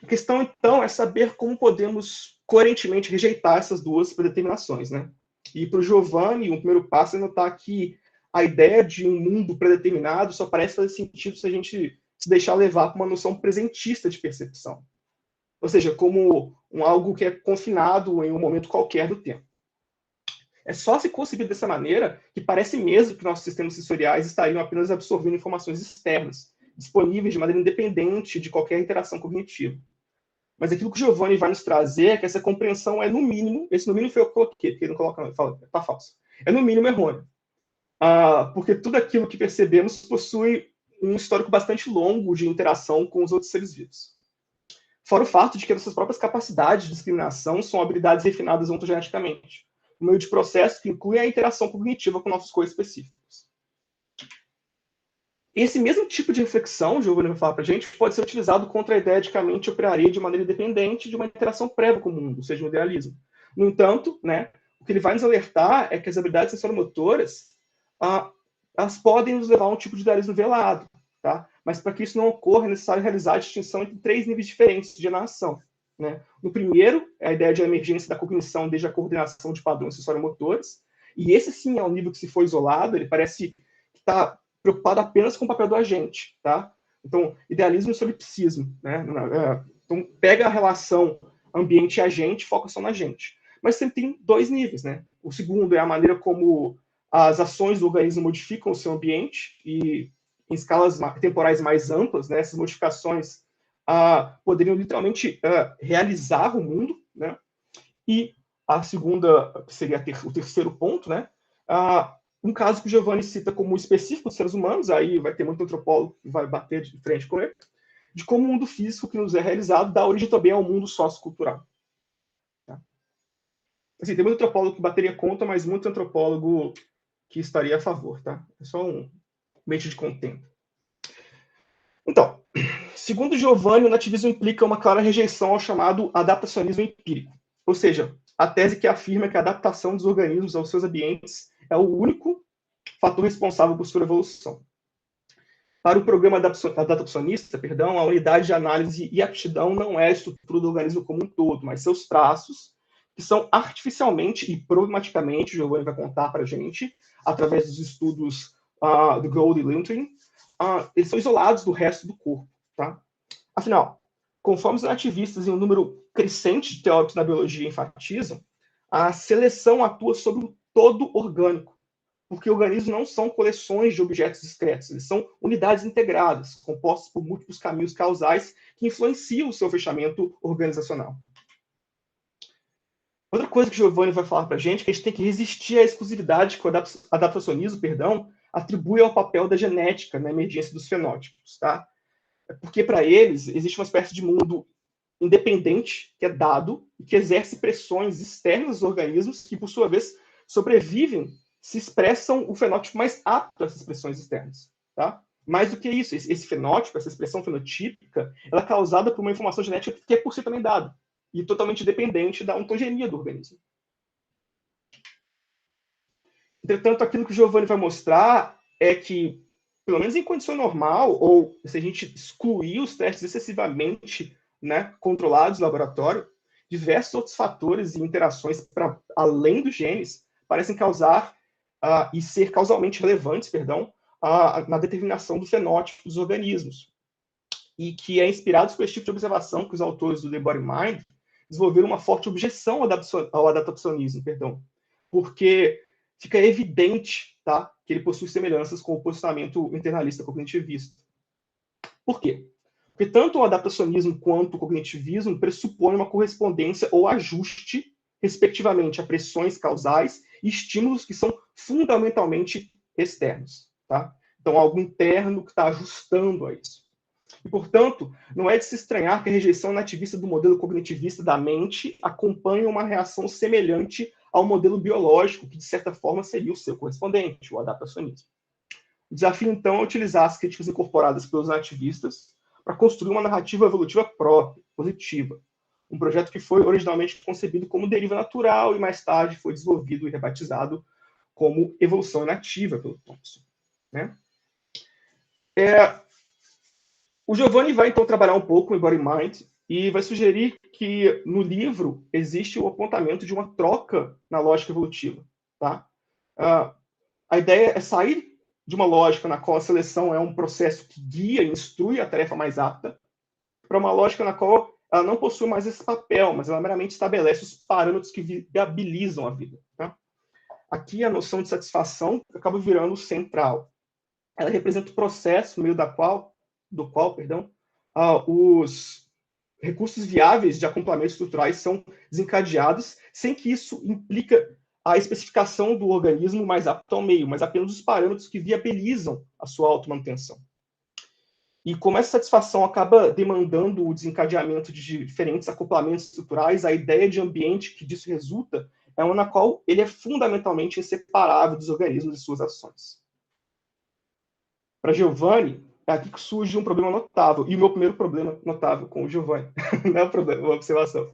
A questão, então, é saber como podemos coerentemente rejeitar essas 2 predeterminações. Né? E para o Giovanni, o primeiro passo é notar que a ideia de um mundo predeterminado só parece fazer sentido se a gente se deixar levar para uma noção presentista de percepção. Ou seja, como algo que é confinado em um momento qualquer do tempo. É só se concebido dessa maneira que parece mesmo que nossos sistemas sensoriais estariam apenas absorvendo informações externas, disponíveis de maneira independente de qualquer interação cognitiva. Mas aquilo que o Giovanni vai nos trazer é que essa compreensão é, no mínimo, esse no mínimo foi eu que coloquei, porque ele não coloca, fala, tá falso. É, no mínimo, errôneo. Porque tudo aquilo que percebemos possui um histórico bastante longo de interação com os outros seres vivos. Fora o fato de que nossas próprias capacidades de discriminação são habilidades refinadas ontogeneticamente, no meio de processos que incluem a interação cognitiva com nossos coespecíficos. Esse mesmo tipo de reflexão, o Giovanni vai falar para a gente, pode ser utilizado contra a ideia de que a mente operaria de maneira independente de uma interação prévia com o mundo, ou seja, um idealismo. No entanto, né, o que ele vai nos alertar é que as habilidades sensoromotoras elas podem nos levar a um tipo de idealismo velado, tá? mas para que isso não ocorra, é necessário realizar a distinção entre 3 níveis diferentes de narração. Né? No primeiro, é a ideia de emergência da cognição desde a coordenação de padrões sensoriomotores, e esse sim é um nível que, se for isolado, ele parece que está preocupado apenas com o papel do agente. Tá? Então, idealismo e solipsismo. Né? Então, pega a relação ambiente e agente, foca só no agente. Mas sempre tem 2 níveis. Né? O segundo é a maneira como as ações do organismo modificam o seu ambiente, e em escalas temporais mais amplas, né? Essas modificações poderiam literalmente realizar o mundo. Né? E a segunda, que seria o terceiro ponto, né? Um caso que o Giovanni cita como específico dos seres humanos, aí vai ter muito antropólogo que vai bater de frente com ele, de como o mundo físico que nos é realizado dá origem também ao mundo sociocultural. Tá? Assim, tem muito antropólogo que bateria contra, mas muito antropólogo que estaria a favor. Tá? É só um mente de contento. Então, segundo Giovanni, o nativismo implica uma clara rejeição ao chamado adaptacionismo empírico, ou seja, a tese que afirma que a adaptação dos organismos aos seus ambientes é o único fator responsável por sua evolução. Para o programa adaptacionista, a unidade de análise e aptidão não é a estrutura do organismo como um todo, mas seus traços, que são artificialmente e problematicamente, o Giovanni vai contar para a gente, através dos estudos do Gould e Linton, eles são isolados do resto do corpo. Tá? Afinal, conforme os nativistas e um número crescente de teóricos na biologia enfatizam, a seleção atua sobre o todo orgânico, porque organismos não são coleções de objetos discretos, eles são unidades integradas, compostas por múltiplos caminhos causais que influenciam o seu fechamento organizacional. Outra coisa que o Giovanni vai falar para a gente é que a gente tem que resistir à exclusividade que o adaptacionismo, atribui ao papel da genética na emergência dos fenótipos. Tá? Porque, para eles, existe uma espécie de mundo independente, que é dado, e que exerce pressões externas aos organismos, que, por sua vez, sobrevivem se expressam o fenótipo mais apto a essas pressões externas. Tá? Mais do que isso, esse fenótipo, essa expressão fenotípica, ela é causada por uma informação genética que é por si também dada, e totalmente dependente da ontogenia do organismo. Entretanto, aquilo que o Giovanni vai mostrar é que, pelo menos em condição normal, ou se a gente excluir os testes excessivamente, né, controlados no laboratório, diversos outros fatores e interações para além dos genes parecem causar e ser causalmente relevantes, na determinação do fenótipo dos organismos. E que é inspirados por esse tipo de observação que os autores do The Body Mind desenvolveram uma forte objeção ao adaptacionismo, porque fica evidente, tá, que ele possui semelhanças com o posicionamento internalista cognitivista. Por quê? Porque tanto o adaptacionismo quanto o cognitivismo pressupõem uma correspondência ou ajuste, respectivamente, a pressões causais e estímulos que são fundamentalmente externos. Tá? Então, algo interno que está ajustando a isso. E, portanto, não é de se estranhar que a rejeição nativista do modelo cognitivista da mente acompanhe uma reação semelhante ao modelo biológico, que, de certa forma, seria o seu correspondente, o adaptacionismo. O desafio, então, é utilizar as críticas incorporadas pelos nativistas para construir uma narrativa evolutiva própria, positiva. Um projeto que foi originalmente concebido como deriva natural e, mais tarde, foi desenvolvido e rebatizado como evolução inativa pelo Thompson. Né? O Giovanni vai, então, trabalhar um pouco em Body Mind e vai sugerir que, no livro, existe o apontamento de uma troca na lógica evolutiva. Tá? A ideia é sair de uma lógica na qual a seleção é um processo que guia e instrui a tarefa mais apta, para uma lógica na qual ela não possui mais esse papel, mas ela meramente estabelece os parâmetros que viabilizam a vida. Tá? Aqui a noção de satisfação acaba virando central. Ela representa o processo no meio do qual os recursos viáveis de acoplamento estruturais são desencadeados, sem que isso implica a especificação do organismo mais apto ao meio, mas apenas os parâmetros que viabilizam a sua automanutenção. E como essa satisfação acaba demandando o desencadeamento de diferentes acoplamentos estruturais, a ideia de ambiente que disso resulta é uma na qual ele é fundamentalmente inseparável dos organismos e suas ações. Para Giovanni, é aqui que surge um problema notável, e o meu primeiro problema notável com o Giovanni, não é um problema, é uma observação.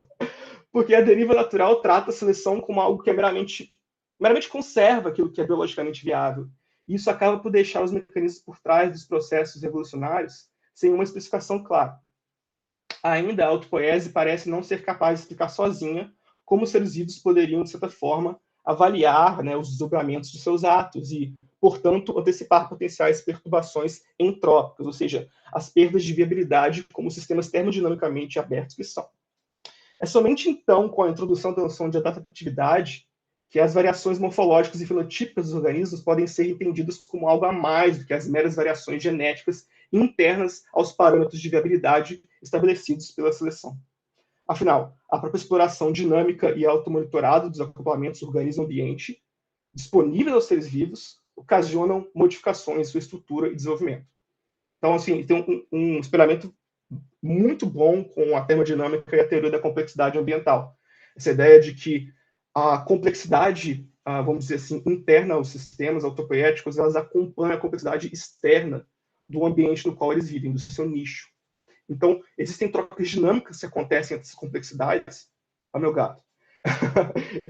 Porque a deriva natural trata a seleção como algo que meramente conserva aquilo que é biologicamente viável, Isso acaba por deixar os mecanismos por trás dos processos evolucionários sem uma especificação clara. Ainda a autopoiese parece não ser capaz de explicar sozinha como os seres vivos poderiam, de certa forma, avaliar, né, os desdobramentos de seus atos e, portanto, antecipar potenciais perturbações entrópicas, ou seja, as perdas de viabilidade como sistemas termodinamicamente abertos que são. É somente então, com a introdução da noção de adaptatividade, que as variações morfológicas e fenotípicas dos organismos podem ser entendidas como algo a mais do que as meras variações genéticas internas aos parâmetros de viabilidade estabelecidos pela seleção. Afinal, a própria exploração dinâmica e automonitorado dos acoplamentos organismo-ambiente disponíveis aos seres vivos ocasionam modificações em sua estrutura e desenvolvimento. Então, assim, tem um espelhamento muito bom com a termodinâmica e a teoria da complexidade ambiental. Essa ideia de que a complexidade, vamos dizer assim, interna aos sistemas autopoéticos, elas acompanham a complexidade externa do ambiente no qual eles vivem, do seu nicho. Então, existem trocas dinâmicas que acontecem entre essas complexidades, meu gato,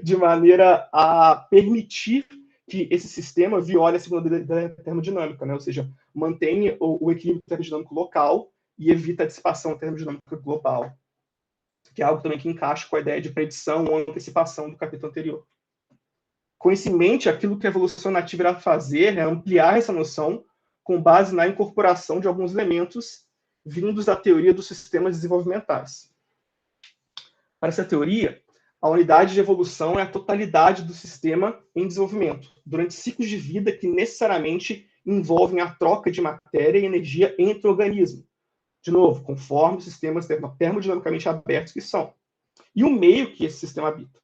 de maneira a permitir que esse sistema viole a segunda lei da termodinâmica, né? Ou seja, mantém o equilíbrio termodinâmico local e evita a dissipação termodinâmica global, que é algo também que encaixa com a ideia de predição ou antecipação do capítulo anterior. Com isso em mente, aquilo que a evolução nativa irá fazer é ampliar essa noção com base na incorporação de alguns elementos vindos da teoria dos sistemas desenvolvimentais. Para essa teoria, a unidade de evolução é a totalidade do sistema em desenvolvimento, durante ciclos de vida que necessariamente envolvem a troca de matéria e energia entre organismos. De novo, conforme os sistemas termodinamicamente abertos que são. E o meio que esse sistema habita.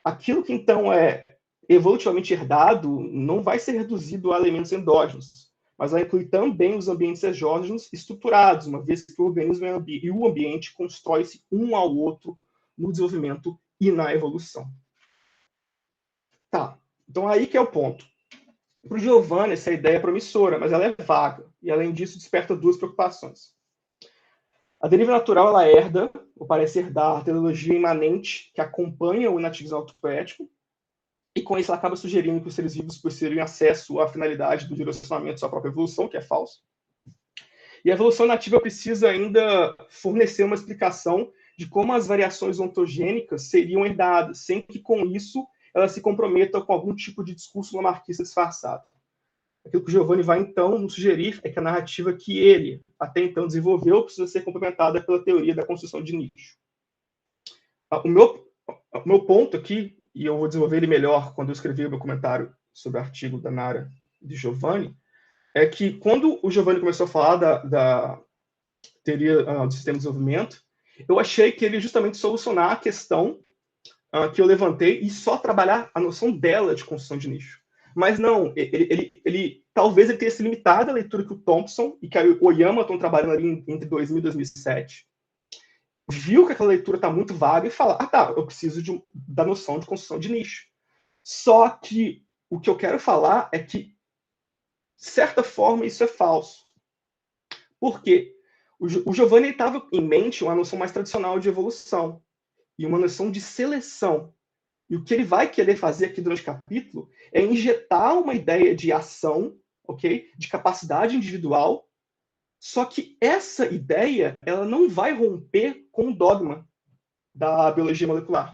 Aquilo que, então, é evolutivamente herdado não vai ser reduzido a elementos endógenos, mas vai incluir também os ambientes exógenos estruturados, uma vez que o organismo e o ambiente constroem-se um ao outro no desenvolvimento e na evolução. Tá, então aí que é o ponto. Para o Giovanni, essa ideia é promissora, mas ela é vaga, e além disso desperta duas preocupações. A deriva natural, ela herda, ou parece herdar, a teleologia imanente que acompanha o inativismo autopoético, e com isso ela acaba sugerindo que os seres vivos possuem acesso à finalidade do direcionamento da sua própria evolução, que é falso. E a evolução nativa precisa ainda fornecer uma explicação de como as variações ontogênicas seriam herdadas, sem que com isso ela se comprometa com algum tipo de discurso lamarquista disfarçado. Aquilo que o Giovanni vai, então, nos sugerir é que a narrativa que ele, até então, desenvolveu precisa ser complementada pela teoria da construção de nicho. O meu ponto aqui, e eu vou desenvolver ele melhor quando eu escrever o meu comentário sobre o artigo da Nara e de Giovanni, é que quando o Giovanni começou a falar da teoria do sistema de desenvolvimento, eu achei que ele justamente solucionar a questão que eu levantei e só trabalhar a noção dela de construção de nicho. Mas não, talvez ele tenha se limitado à leitura que o Thompson e que o Oyama estão trabalhando ali entre 2000 e 2007, viu que aquela leitura está muito vaga e fala, eu preciso da noção de construção de nicho. Só que o que eu quero falar é que, de certa forma, isso é falso. Por quê? O Giovanni estava em mente uma noção mais tradicional de evolução e uma noção de seleção. E o que ele vai querer fazer aqui durante o capítulo é injetar uma ideia de ação, ok? De capacidade individual, só que essa ideia ela não vai romper com o dogma da biologia molecular.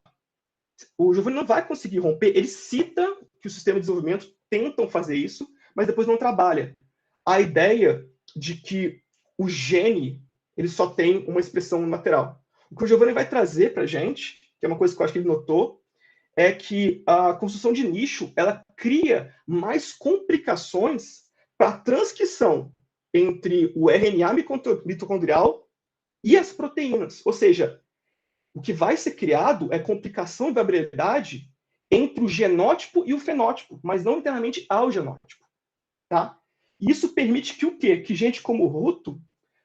O Giovanni não vai conseguir romper, ele cita que o sistema de desenvolvimento tentam fazer isso, mas depois não trabalha. A ideia de que o gene ele só tem uma expressão lateral. O que o Giovanni vai trazer para a gente, que é uma coisa que eu acho que ele notou, é que a construção de nicho ela cria mais complicações para a transcrição entre o RNA mitocondrial e as proteínas. Ou seja, o que vai ser criado é complicação e variabilidade entre o genótipo e o fenótipo, mas não internamente ao genótipo. Tá? Isso permite que o quê? Que gente como o Ruto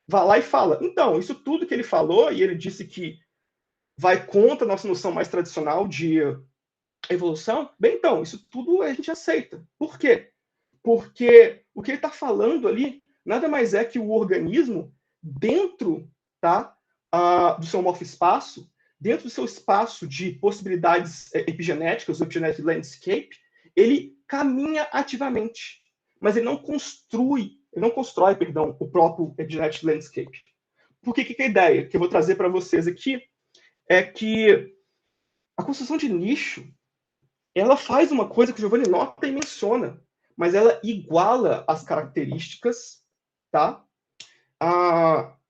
vá lá e fala, então, isso tudo que ele falou, e ele disse que vai contra a nossa noção mais tradicional de evolução, bem, então, isso tudo a gente aceita. Por quê? Porque o que ele está falando ali nada mais é que o organismo, dentro do seu morfoespaço, dentro do seu espaço de possibilidades epigenéticas, o epigenetic landscape, ele caminha ativamente. mas ele não constrói, perdão, o próprio Genetic Landscape. Por que a ideia que eu vou trazer para vocês aqui é que a construção de nicho, ela faz uma coisa que o Giovanni nota e menciona, mas ela iguala as características, tá?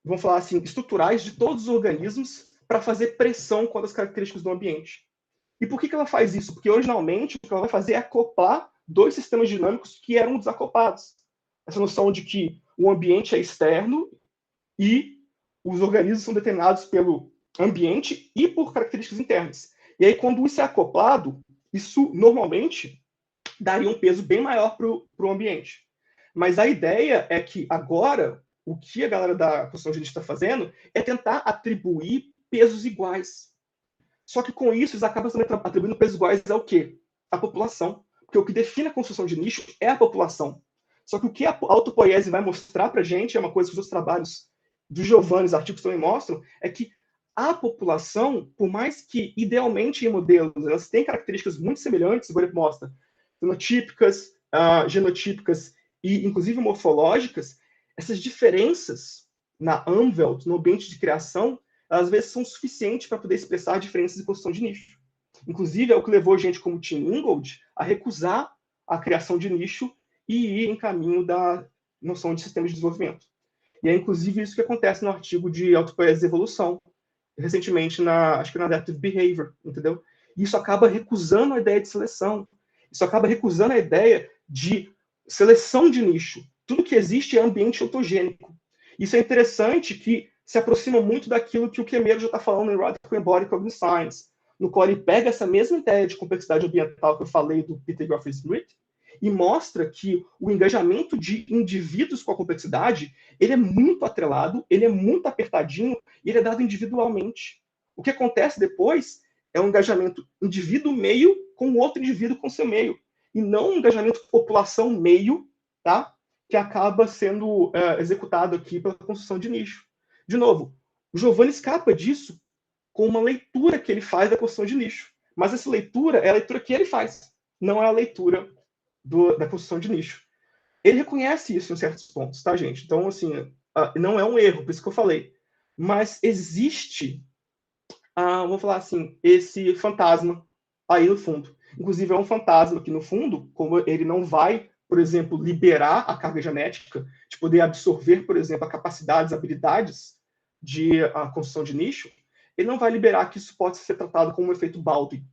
Vamos falar assim, estruturais de todos os organismos para fazer pressão contra as características do ambiente. E por que ela faz isso? Porque originalmente o que ela vai fazer é acoplar dois sistemas dinâmicos que eram desacoplados. Essa noção de que o ambiente é externo e os organismos são determinados pelo ambiente e por características internas. E aí, quando isso é acoplado, isso normalmente daria um peso bem maior para o ambiente. Mas a ideia é que agora, o que a galera da construção de nicho está fazendo é tentar atribuir pesos iguais. Só que com isso, eles acabam também atribuindo pesos iguais ao quê? A população. Porque o que define a construção de nicho é a população. Só que o que a autopoiese vai mostrar para a gente, é uma coisa que os outros trabalhos do Giovanni, os artigos também mostram, é que a população, por mais que idealmente em modelos elas têm características muito semelhantes, igual ele mostra, fenotípicas, genotípicas e inclusive morfológicas, essas diferenças na Umwelt, no ambiente de criação, às vezes são suficientes para poder expressar diferenças de construção de nicho. Inclusive, é o que levou gente como Tim Ingold a recusar a criação de nicho e ir em caminho da noção de sistema de desenvolvimento. E é inclusive isso que acontece no artigo de autopoiese e evolução, recentemente, acho que na Adaptive Behavior, entendeu? E isso acaba recusando a ideia de seleção. Isso acaba recusando a ideia de seleção de nicho. Tudo que existe é ambiente autogênico. Isso é interessante que se aproxima muito daquilo que o Kemeiro já está falando em Radical Embodied Cognitive Science, no qual ele pega essa mesma ideia de complexidade ambiental que eu falei do Peter Goffrey-Smith e mostra que o engajamento de indivíduos com a complexidade, ele é muito atrelado, ele é muito apertadinho e ele é dado individualmente. O que acontece depois é um engajamento indivíduo-meio com o outro indivíduo com seu meio, e não um engajamento população-meio, tá? Que acaba sendo executado aqui pela construção de nicho. De novo, o Giovanni escapa disso com uma leitura que ele faz da construção de nicho. Mas essa leitura é a leitura que ele faz, não é a leitura da construção de nicho. Ele reconhece isso em certos pontos, tá, gente? Então, assim, não é um erro, por isso que eu falei. Mas existe, vamos falar assim, esse fantasma aí no fundo. Inclusive, é um fantasma que, no fundo, como ele não vai, por exemplo, liberar a carga genética, de poder absorver, por exemplo, a capacidades, habilidades de construção de nicho, ele não vai liberar que isso pode ser tratado como um efeito Baldwin.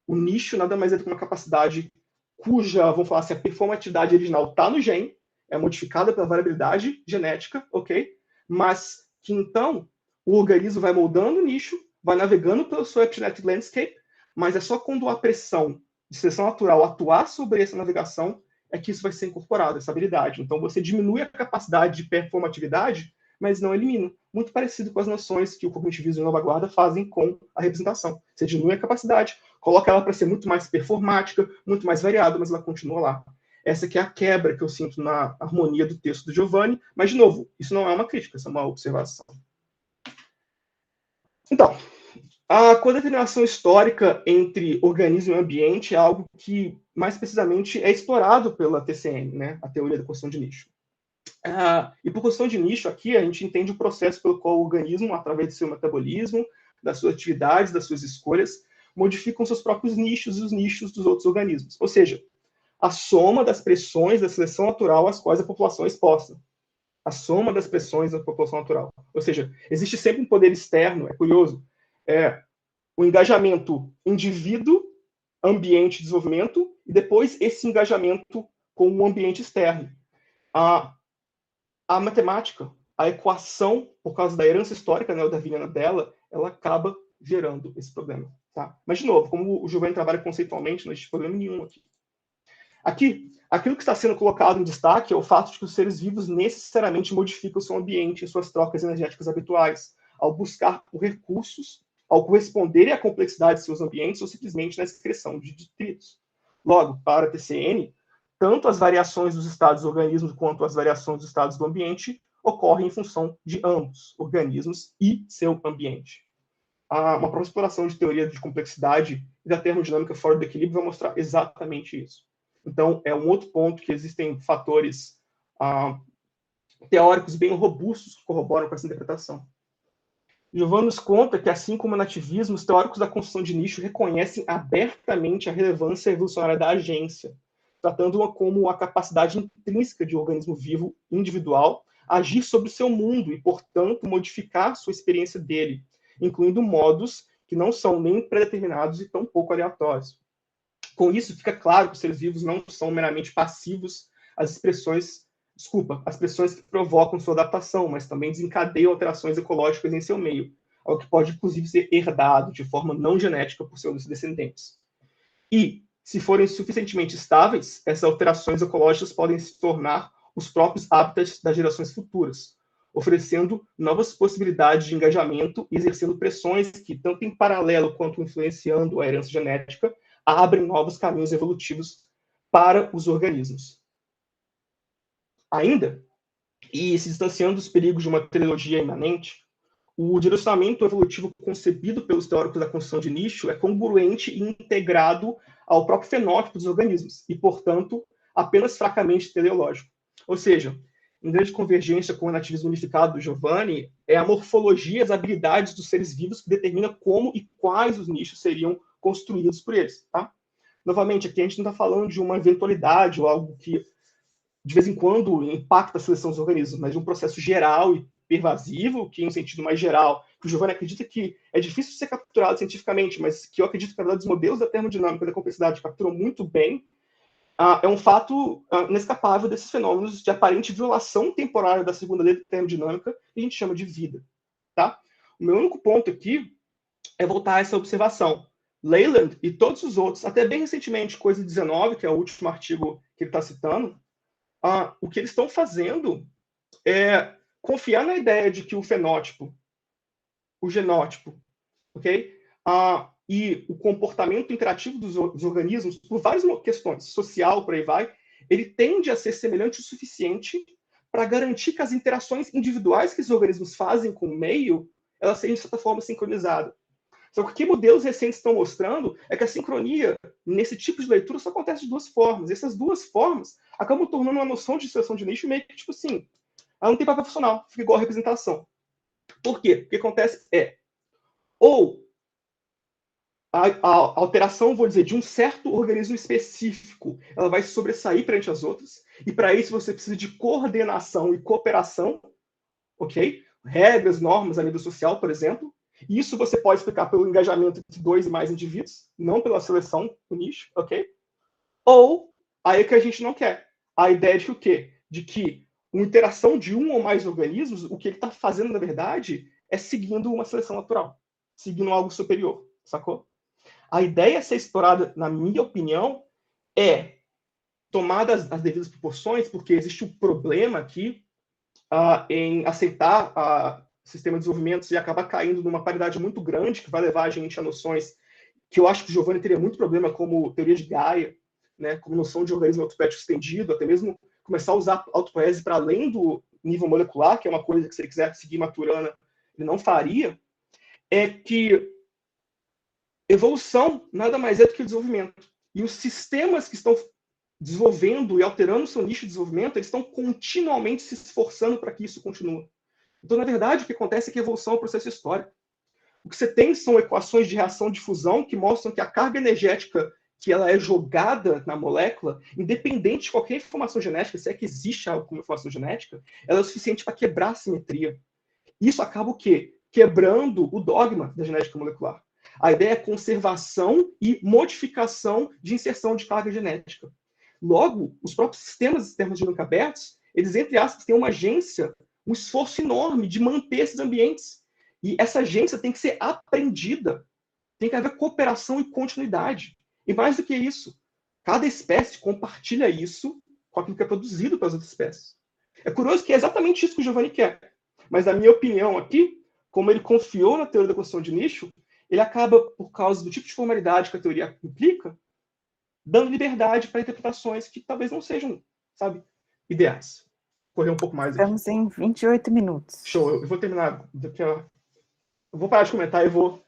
O nicho nada mais é do que uma capacidade cuja, vamos falar assim, a performatividade original está no gene, é modificada pela variabilidade genética, ok? Mas que então o organismo vai moldando o nicho, vai navegando pelo seu epigenetic landscape, mas é só quando a pressão de seleção natural atuar sobre essa navegação é que isso vai ser incorporado, essa habilidade. Então você diminui a capacidade de performatividade, mas não elimina. Muito parecido com as noções que o cognitivismo e a nova guarda fazem com a representação. Você diminui a capacidade, coloca ela para ser muito mais performática, muito mais variada, mas ela continua lá. Essa que é a quebra que eu sinto na harmonia do texto do Giovanni, mas, de novo, isso não é uma crítica, isso é uma observação. Então, a codeterminação histórica entre organismo e ambiente é algo que, mais precisamente, é explorado pela TCM, né? A teoria da construção de nicho. E por construção de nicho, aqui, a gente entende o processo pelo qual o organismo, através do seu metabolismo, das suas atividades, das suas escolhas, modificam seus próprios nichos e os nichos dos outros organismos. Ou seja, a soma das pressões da seleção natural às quais a população é exposta. A soma das pressões da população natural. Ou seja, existe sempre um poder externo, é curioso, o engajamento indivíduo, ambiente, desenvolvimento, e depois esse engajamento com o ambiente externo. A matemática, a equação, por causa da herança histórica neodarwiniana dela, ela acaba gerando esse problema. Tá? Mas, de novo, como o Giovanni trabalha conceitualmente, não existe problema nenhum aqui. Aqui, aquilo que está sendo colocado em destaque é o fato de que os seres vivos necessariamente modificam o seu ambiente e suas trocas energéticas habituais, ao buscar por recursos, ao corresponderem à complexidade de seus ambientes ou simplesmente na excreção de detritos. Logo, para a TCN, tanto as variações dos estados do organismo quanto as variações dos estados do ambiente ocorrem em função de ambos, organismos e seu ambiente. Uma própria exploração de teoria de complexidade e da termodinâmica fora do equilíbrio vai mostrar exatamente isso. Então, é um outro ponto que existem fatores teóricos bem robustos que corroboram com essa interpretação. Giovanni nos conta que, assim como o nativismo, os teóricos da construção de nicho reconhecem abertamente a relevância evolucionária da agência, tratando-a como a capacidade intrínseca de um organismo vivo individual agir sobre o seu mundo e, portanto, modificar sua experiência dele, incluindo modos que não são nem predeterminados e tampouco aleatórios. Com isso, fica claro que os seres vivos não são meramente passivos às as pressões que provocam sua adaptação, mas também desencadeiam alterações ecológicas em seu meio, algo que pode, inclusive, ser herdado de forma não genética por seus descendentes. E, se forem suficientemente estáveis, essas alterações ecológicas podem se tornar os próprios hábitats das gerações futuras, oferecendo novas possibilidades de engajamento e exercendo pressões que, tanto em paralelo quanto influenciando a herança genética, abrem novos caminhos evolutivos para os organismos. Ainda, e se distanciando dos perigos de uma teleologia imanente, o direcionamento evolutivo concebido pelos teóricos da construção de nicho é congruente e integrado ao próprio fenótipo dos organismos, e, portanto, apenas fracamente teleológico. Ou seja, em grande convergência com o nativismo unificado do Giovanni, é a morfologia e as habilidades dos seres vivos que determina como e quais os nichos seriam construídos por eles. Tá? Novamente, aqui a gente não está falando de uma eventualidade ou algo que, de vez em quando, impacta a seleção dos organismos, mas de um processo geral e pervasivo, que, em um sentido mais geral, que o Giovanni acredita que é difícil ser capturado cientificamente, mas que eu acredito que, na verdade, os modelos da termodinâmica e da complexidade capturam muito bem, é um fato inescapável desses fenômenos de aparente violação temporária da segunda lei da termodinâmica, que a gente chama de vida. Tá? O meu único ponto aqui é voltar a essa observação. Leyland e todos os outros, até bem recentemente, coisa 19, que é o último artigo que ele está citando, o que eles estão fazendo é confiar na ideia de que o fenótipo, o genótipo, ok? E o comportamento interativo dos organismos, por várias questões, social, por aí vai, ele tende a ser semelhante o suficiente para garantir que as interações individuais que os organismos fazem com o meio, elas sejam, de certa forma, sincronizadas. Só que o que modelos recentes estão mostrando é que a sincronia, nesse tipo de leitura, só acontece de duas formas. E essas duas formas acabam tornando uma noção de seleção de nicho meio que, tipo assim, ela não tem papel funcional, fica igual a representação. Por quê? O que acontece ou a alteração, vou dizer, de um certo organismo específico, ela vai se sobressair perante as outras, e para isso você precisa de coordenação e cooperação, ok? Regras, normas a nível social, por exemplo. Isso você pode explicar pelo engajamento de 2 e mais indivíduos, não pela seleção do nicho, ok? Ou, aí que a gente não quer. A ideia de que o quê? De que uma interação de um ou mais organismos, o que ele está fazendo, na verdade, é seguindo uma seleção natural, seguindo algo superior, sacou? A ideia a ser explorada, na minha opinião, é tomada as devidas proporções, porque existe um problema aqui em aceitar o sistema de desenvolvimento e acabar caindo numa paridade muito grande, que vai levar a gente a noções que eu acho que o Giovanni teria muito problema, como teoria de Gaia, né, como noção de organismo autopoético estendido, até mesmo começar a usar autopoese para além do nível molecular, que é uma coisa que, se ele quiser seguir Maturana, ele não faria, é que evolução nada mais é do que o desenvolvimento. E os sistemas que estão desenvolvendo e alterando o seu nicho de desenvolvimento, eles estão continuamente se esforçando para que isso continue. Então, na verdade, o que acontece é que a evolução é um processo histórico. O que você tem são equações de reação de fusão que mostram que a carga energética que ela é jogada na molécula, independente de qualquer informação genética, se é que existe algo como informação genética, ela é o suficiente para quebrar a simetria. Isso acaba o quê? Quebrando o dogma da genética molecular. A ideia é conservação e modificação de inserção de carga genética. Logo, os próprios sistemas termodinâmicos abertos, eles, entre aspas, têm uma agência, um esforço enorme de manter esses ambientes. E essa agência tem que ser aprendida. Tem que haver cooperação e continuidade. E mais do que isso, cada espécie compartilha isso com aquilo que é produzido pelas outras espécies. É curioso que é exatamente isso que o Giovanni quer. Mas, na minha opinião aqui, como ele confiou na teoria da construção de nicho, ele acaba, por causa do tipo de formalidade que a teoria implica, dando liberdade para interpretações que talvez não sejam, sabe, ideais. Vou correr um pouco mais aqui. Estamos em 28 minutos. Show, eu vou terminar. Eu vou parar de comentar e vou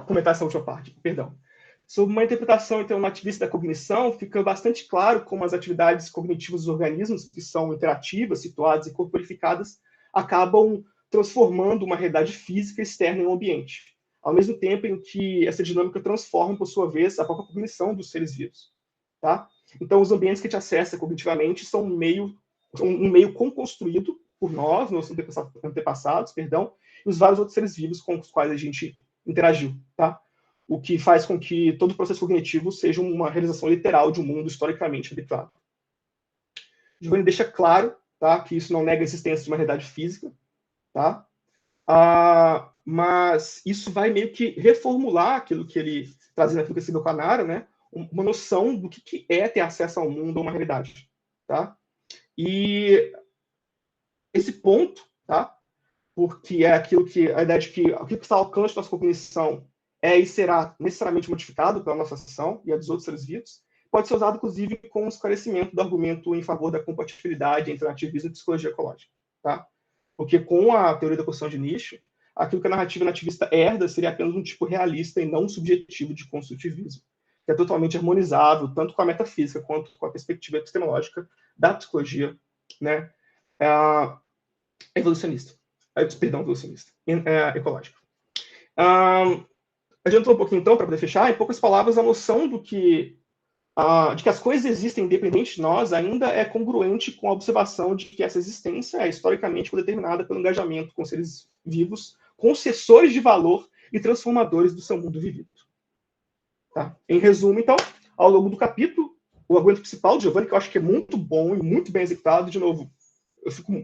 comentar essa última parte. Perdão. Sob uma interpretação, então, nativista da cognição, fica bastante claro como as atividades cognitivas dos organismos, que são interativas, situadas e corporificadas, acabam transformando uma realidade física externa em um ambiente, ao mesmo tempo em que essa dinâmica transforma, por sua vez, a própria cognição dos seres vivos. Tá? Então, os ambientes que a gente acessa cognitivamente são um meio co-construído por nós, nossos antepassados, perdão, e os vários outros seres vivos com os quais a gente interagiu. Tá? O que faz com que todo o processo cognitivo seja uma realização literal de um mundo historicamente habituado. Giovanni deixa claro, tá, que isso não nega a existência de uma realidade física, tá? Mas isso vai meio que reformular aquilo que ele trazia naquilo que escreveu com a Nara, né? Uma noção do que é ter acesso ao mundo ou uma realidade, tá? E esse ponto, tá? Porque é aquilo que a ideia de que aquilo que está ao alcance da nossa cognição é e será necessariamente modificado pela nossa ação e a dos outros seres vivos, pode ser usado, inclusive, com o esclarecimento do argumento em favor da compatibilidade entre nativismo e psicologia ecológica, tá? Porque com a teoria da construção de nicho, aquilo que a narrativa nativista herda seria apenas um tipo realista e não subjetivo de construtivismo, que é totalmente harmonizável, tanto com a metafísica quanto com a perspectiva epistemológica da psicologia, né, evolucionista. Perdão, evolucionista, ecológica. Adiantando um pouquinho, então, para poder fechar, em poucas palavras, a noção de que as coisas existem independente de nós ainda é congruente com a observação de que essa existência é historicamente determinada pelo engajamento com seres vivos, concessores de valor e transformadores do seu mundo vivido. Tá? Em resumo, então, ao longo do capítulo, o argumento principal de Giovanni, que eu acho que é muito bom e muito bem executado, de novo,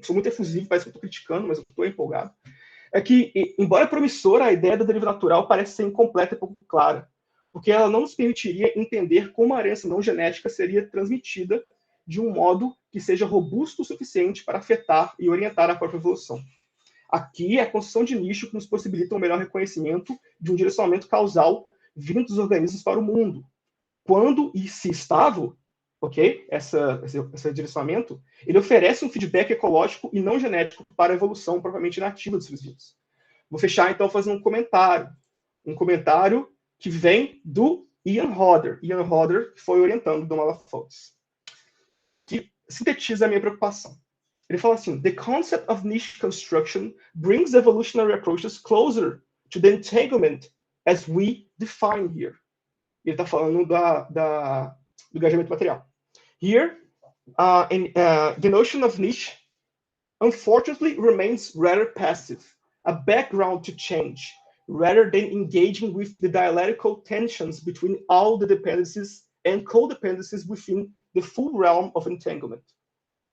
sou muito efusivo, parece que eu estou criticando, mas eu estou empolgado, é que, embora promissora, a ideia da deriva natural parece ser incompleta e pouco clara, porque ela não nos permitiria entender como a herança não genética seria transmitida de um modo que seja robusto o suficiente para afetar e orientar a própria evolução. Aqui é a construção de nicho que nos possibilita um melhor reconhecimento de um direcionamento causal vindo dos organismos para o mundo. Quando e se estável, ok? Esse direcionamento, ele oferece um feedback ecológico e não genético para a evolução propriamente nativa dos seres vivos. Vou fechar, então, fazendo um comentário. Um comentário que vem do Ian Hodder. Ian Hodder foi orientando Dom Malafox, que sintetiza a minha preocupação. Ele fala assim: The concept of niche construction brings evolutionary approaches closer to the entanglement as we define here. Ele está falando do engajamento material. Here, the notion of niche, unfortunately, remains rather passive, a background to change, rather than engaging with the dialectical tensions between all the dependencies and codependencies within the full realm of entanglement.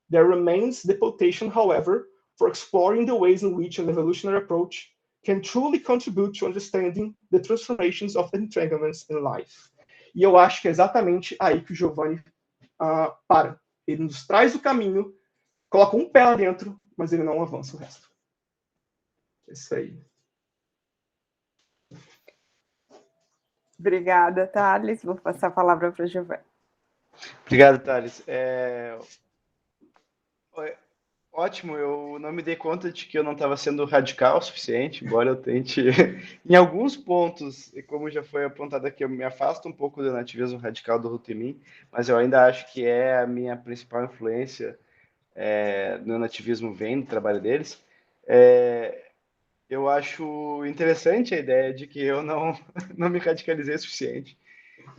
There remains the potential, however, for exploring the ways in which an evolutionary approach can truly contribute to understanding the transformations of entanglements in life. E eu acho que é exatamente aí que o Giovanni para. Ele nos traz o caminho, coloca um pé lá dentro, mas ele não avança o resto. É isso aí. Obrigada, Thales. Vou passar a palavra para o Giovanni. Obrigado, Thales. Ótimo, eu não me dei conta de que eu não estava sendo radical o suficiente, embora eu tente, em alguns pontos, como já foi apontado aqui, eu me afasto um pouco do nativismo radical do Rutemin, mas eu ainda acho que é a minha principal influência no nativismo vem do trabalho deles. Eu acho interessante a ideia de que eu não me radicalizei o suficiente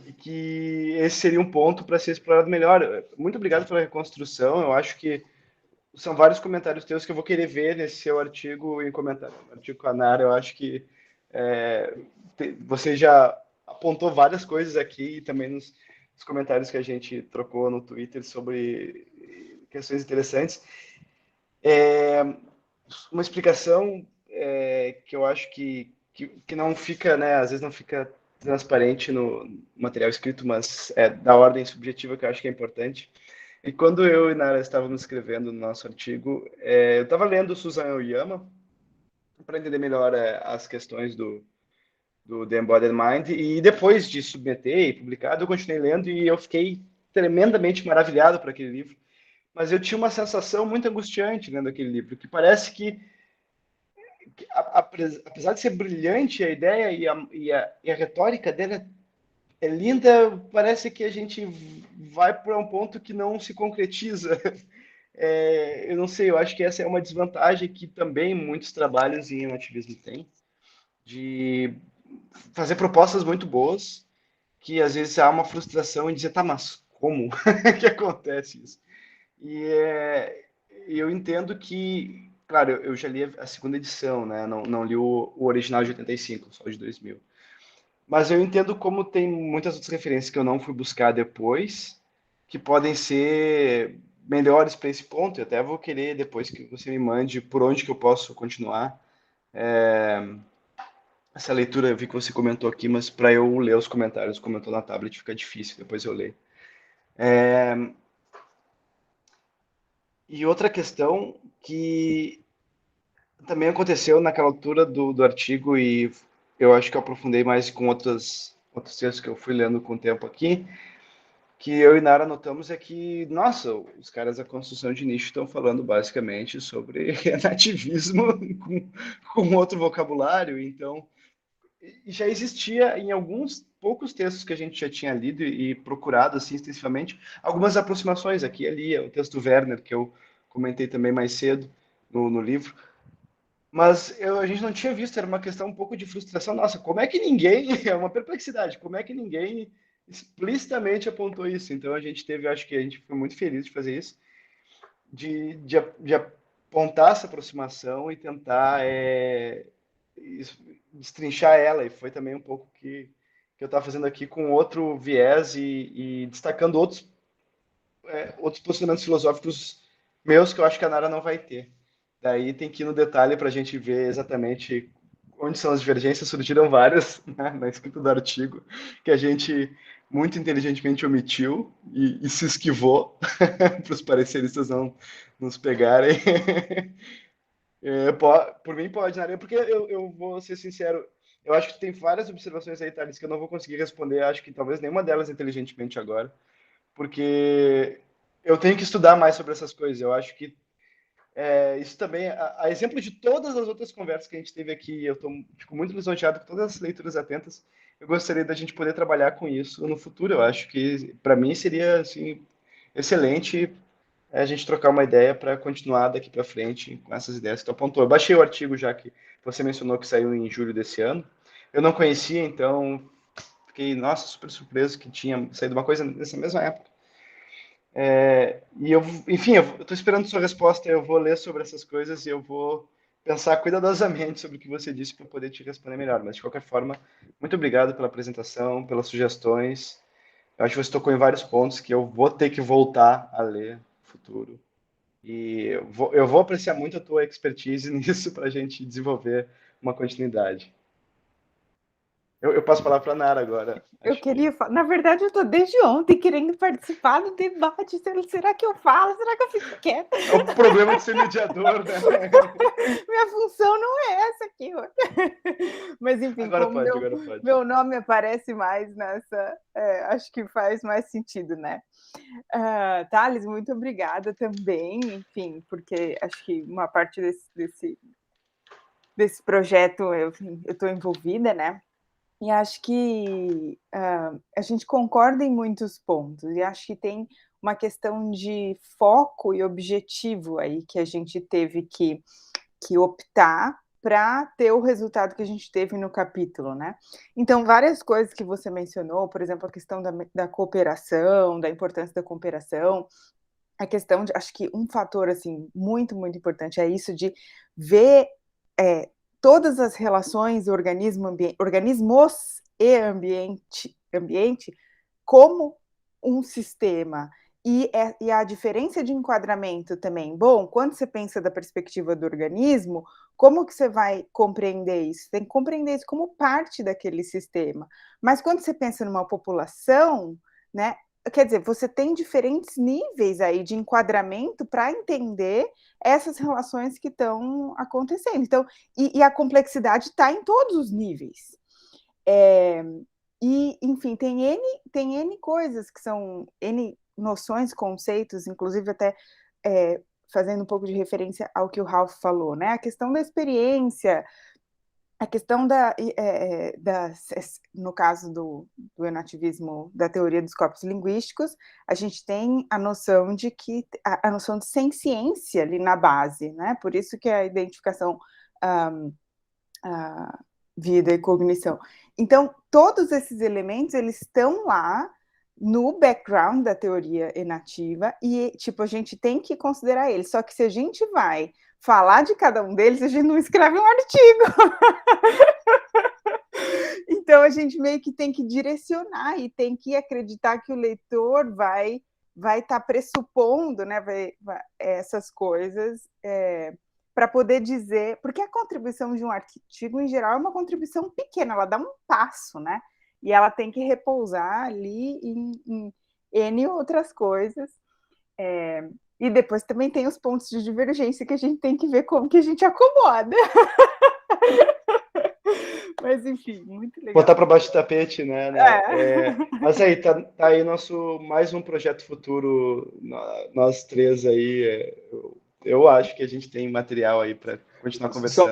e que esse seria um ponto para ser explorado melhor. Muito obrigado pela reconstrução, eu acho que são vários comentários teus que eu vou querer ver nesse seu artigo em comentário. O artigo com a Nara, eu acho que você já apontou várias coisas aqui e também nos comentários que a gente trocou no Twitter sobre questões interessantes. Uma explicação que eu acho que não fica, né, às vezes não fica transparente no material escrito, mas é da ordem subjetiva que eu acho que é importante. E quando eu e Nara estávamos escrevendo no nosso artigo, eu estava lendo Susan Oyama para entender melhor as questões do The Embodied Mind, e depois de submeter e publicado, eu continuei lendo e eu fiquei tremendamente maravilhado por aquele livro. Mas eu tinha uma sensação muito angustiante lendo aquele livro, que parece que apesar de ser brilhante a ideia e a retórica dele é linda, parece que a gente vai para um ponto que não se concretiza. Eu não sei, eu acho que essa é uma desvantagem que também muitos trabalhos em ativismo têm, de fazer propostas muito boas, que às vezes há uma frustração em dizer, tá, mas como que acontece isso? E eu entendo que, claro, eu já li a segunda edição, né? Não li o original de 85, só de 2000. Mas eu entendo como tem muitas outras referências que eu não fui buscar depois, que podem ser melhores para esse ponto. Eu até vou querer, depois que você me mande, por onde que eu posso continuar essa leitura. Eu vi que você comentou aqui, mas para eu ler os comentários, comentou na tablet, fica difícil, depois eu leio. E outra questão que também aconteceu naquela altura do artigo, e eu acho que eu aprofundei mais com outros textos que eu fui lendo com o tempo aqui, que eu e Nara notamos é que, nossa, os caras da construção de nicho estão falando basicamente sobre nativismo com outro vocabulário, então já existia em alguns poucos textos que a gente já tinha lido e procurado assim extensivamente, algumas aproximações aqui e ali, o texto do Werner, que eu comentei também mais cedo no livro, mas a gente não tinha visto, era uma questão um pouco de frustração. Nossa, como é que ninguém, é uma perplexidade, como é que ninguém explicitamente apontou isso? Então a gente teve, acho que a gente foi muito feliz de fazer isso, de apontar essa aproximação e tentar destrinchar ela, e foi também um pouco que eu estava fazendo aqui com outro viés e destacando outros posicionamentos filosóficos meus que eu acho que a Nara não vai ter. Daí tem que ir no detalhe para a gente ver exatamente onde são as divergências. Surgiram várias, né, na escrita do artigo, que a gente muito inteligentemente omitiu e se esquivou para os pareceristas não nos pegarem. Por mim pode, Nara, porque eu vou ser sincero, eu acho que tem várias observações aí, Thales, que eu não vou conseguir responder, acho que talvez nenhuma delas inteligentemente agora, porque eu tenho que estudar mais sobre essas coisas. Eu acho que isso também, a exemplo de todas as outras conversas que a gente teve aqui, fico muito lisonjeado com todas as leituras atentas. Eu gostaria da gente poder trabalhar com isso no futuro. Eu acho que, para mim, seria assim, excelente a gente trocar uma ideia para continuar daqui para frente com essas ideias que tu apontou. Eu baixei o artigo já que você mencionou que saiu em julho desse ano. Eu não conhecia, então fiquei, nossa, super surpreso que tinha saído uma coisa nessa mesma época. Enfim, eu estou esperando sua resposta. Eu vou ler sobre essas coisas e eu vou pensar cuidadosamente sobre o que você disse para poder te responder melhor. Mas, de qualquer forma, muito obrigado pela apresentação, pelas sugestões. Eu acho que você tocou em vários pontos que eu vou ter que voltar a ler no futuro. E eu vou apreciar muito a tua expertise nisso para a gente desenvolver uma continuidade. Eu passo a palavra para a Nara agora. Eu queria falar, na verdade, eu estou desde ontem querendo participar do debate. Será que eu falo? Será que eu fico quieta? É o problema de ser mediador, né? Minha função não é essa aqui. Mas, enfim, Agora como pode. meu nome aparece mais nessa, acho que faz mais sentido, né? Thales, muito obrigada também, enfim, porque acho que uma parte desse projeto eu estou envolvida, né? E acho que a gente concorda em muitos pontos, e acho que tem uma questão de foco e objetivo aí que a gente teve que optar para ter o resultado que a gente teve no capítulo, né? Então, várias coisas que você mencionou, por exemplo, a questão da cooperação, da importância da cooperação, a questão de, acho que um fator, assim, muito, muito importante é isso de ver todas as relações organismos e ambiente como um sistema. E a diferença de enquadramento também. Bom, quando você pensa da perspectiva do organismo, como que você vai compreender isso? Você tem que compreender isso como parte daquele sistema. Mas quando você pensa numa população, né, quer dizer, você tem diferentes níveis aí de enquadramento para entender essas relações que estão acontecendo. Então, e a complexidade está em todos os níveis. Enfim, tem N coisas que são N noções, conceitos, inclusive até fazendo um pouco de referência ao que o Ralph falou, né? A questão da experiência, a questão no caso do enativismo, da teoria dos corpos linguísticos, a gente tem a noção de a noção de senciência ali na base, né? Por isso que a identificação vida e cognição. Então, todos esses elementos, eles estão lá no background da teoria enativa e, tipo, a gente tem que considerar eles. Só que se a gente vai falar de cada um deles, a gente não escreve um artigo. Então, a gente meio que tem que direcionar e tem que acreditar que o leitor vai estar pressupondo, né, essas coisas para poder dizer... Porque a contribuição de um artigo, em geral, é uma contribuição pequena, ela dá um passo, né? E ela tem que repousar ali em N outras coisas. E depois também tem os pontos de divergência que a gente tem que ver como que a gente acomoda. Mas, enfim, muito legal. Botar para baixo do tapete, né? Mas aí, tá aí mais um projeto futuro, nós três aí. Eu acho que a gente tem material aí para continuar conversando.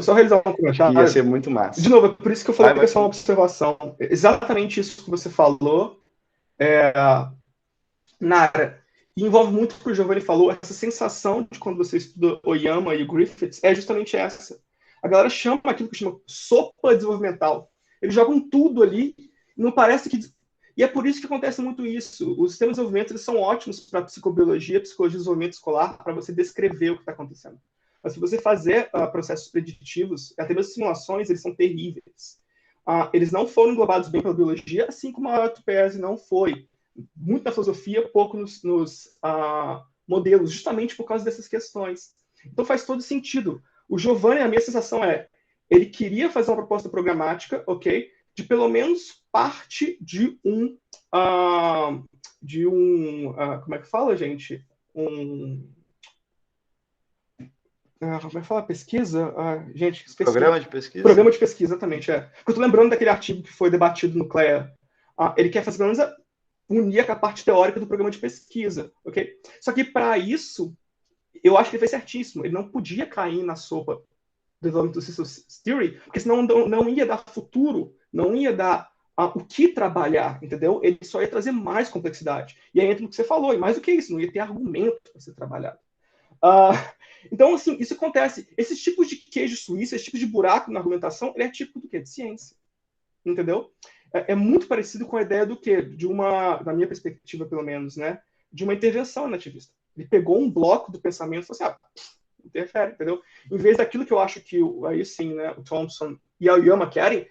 Só realizar um comentário. Ia ser muito massa. De novo, é por isso que eu falei que é só uma observação. Exatamente isso que você falou, Nara, e envolve muito o que o Giovanni falou, essa sensação de quando você estuda Oyama e o Griffiths é justamente essa. A galera chama aquilo que chama sopa desenvolvimental. Eles jogam tudo ali, não parece que... E é por isso que acontece muito isso. Os sistemas de desenvolvimento eles são ótimos para psicobiologia, psicologia de desenvolvimento escolar, para você descrever o que está acontecendo. Mas se você fazer processos preditivos, até mesmo simulações, eles são terríveis. Eles não foram englobados bem pela biologia, assim como a autopese não foi. Muito na filosofia, pouco nos modelos, justamente por causa dessas questões. Então faz todo sentido. O Giovanni, a minha sensação ele queria fazer uma proposta programática, ok? De pelo menos parte de como é que fala, gente? Como é que fala? Pesquisa? Gente, esqueci. Programa de pesquisa? Programa de pesquisa, exatamente, Eu tô lembrando daquele artigo que foi debatido no CLEA. Ele quer fazer pelo menos unir com a parte teórica do programa de pesquisa, ok? Só que para isso, eu acho que ele fez certíssimo. Ele não podia cair na sopa do Development of Systems Theory, porque senão não ia dar futuro, não ia dar o que trabalhar, entendeu? Ele só ia trazer mais complexidade. E aí entra no que você falou, e mais do que isso, não ia ter argumento para ser trabalhado. Então, assim, isso acontece. Esses tipos de queijo suíço, esse tipo de buraco na argumentação, ele é típico do quê? De ciência. Entendeu? É muito parecido com a ideia do quê? Na minha perspectiva, pelo menos, né? De uma intervenção nativista. Ele pegou um bloco do pensamento e falou assim, interfere, entendeu? Em vez daquilo que eu acho que, aí sim, né, o Thompson e a Oyama querem,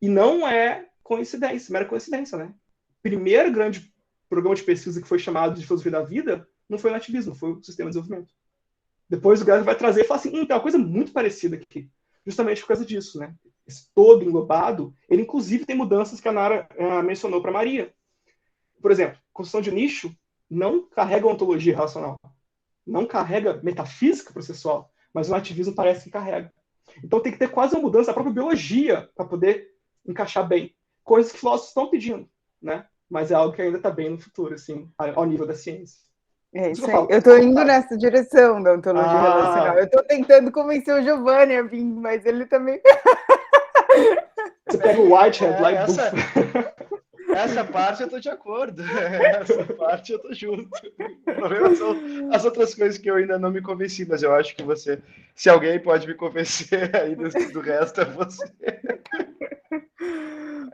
e não é coincidência, mera coincidência, né? Primeiro grande programa de pesquisa que foi chamado de filosofia da vida não foi o nativismo, foi o sistema de desenvolvimento. Depois o Gregg vai trazer e falar assim, tem uma coisa muito parecida aqui. Justamente por causa disso, né? Esse todo englobado, ele inclusive tem mudanças que a Nara mencionou para Maria. Por exemplo, construção de nicho não carrega ontologia relacional, não carrega metafísica processual, mas o nativismo parece que carrega. Então tem que ter quase uma mudança da própria biologia para poder encaixar bem. Coisas que filósofos estão pedindo, né? Mas é algo que ainda está bem no futuro, assim, ao nível da ciência. É isso aí. Eu estou indo nessa direção da ontologia relacional. Eu estou tentando convencer o Giovanni a vir, mas ele também... Você pega o Whitehead lá e... Essa parte eu estou de acordo. Essa parte eu estou junto. O problema são as outras coisas que eu ainda não me convenci, mas eu acho que você... Se alguém pode me convencer aí do resto, é você.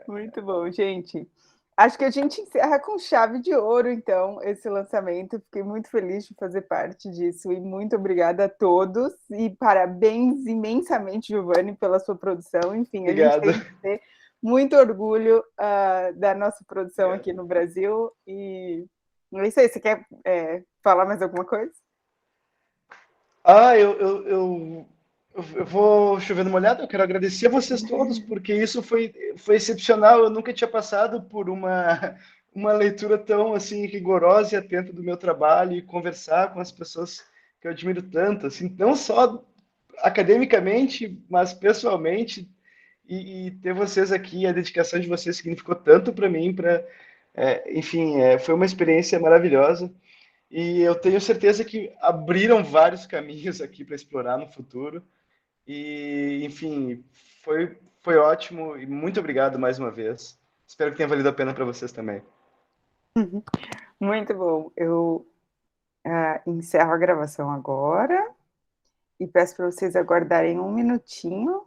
Muito bom, gente. Acho que a gente encerra com chave de ouro, então, esse lançamento. Fiquei muito feliz de fazer parte disso e muito obrigada a todos. E parabéns imensamente, Giovanni, pela sua produção. Enfim, Obrigado. A gente tem que ter muito orgulho da nossa produção aqui no Brasil. E é isso aí. Você quer falar mais alguma coisa? Eu vou chovendo molhado. Eu quero agradecer a vocês todos, porque isso foi excepcional. Eu nunca tinha passado por uma leitura tão assim rigorosa e atenta do meu trabalho e conversar com as pessoas que eu admiro tanto, assim, não só academicamente, mas pessoalmente. E ter vocês aqui, a dedicação de vocês significou tanto para mim. Enfim, foi uma experiência maravilhosa. E eu tenho certeza que abriram vários caminhos aqui para explorar no futuro. E, enfim, foi ótimo e muito obrigado mais uma vez. Espero que tenha valido a pena para vocês também. Muito bom. Eu encerro a gravação agora e peço para vocês aguardarem um minutinho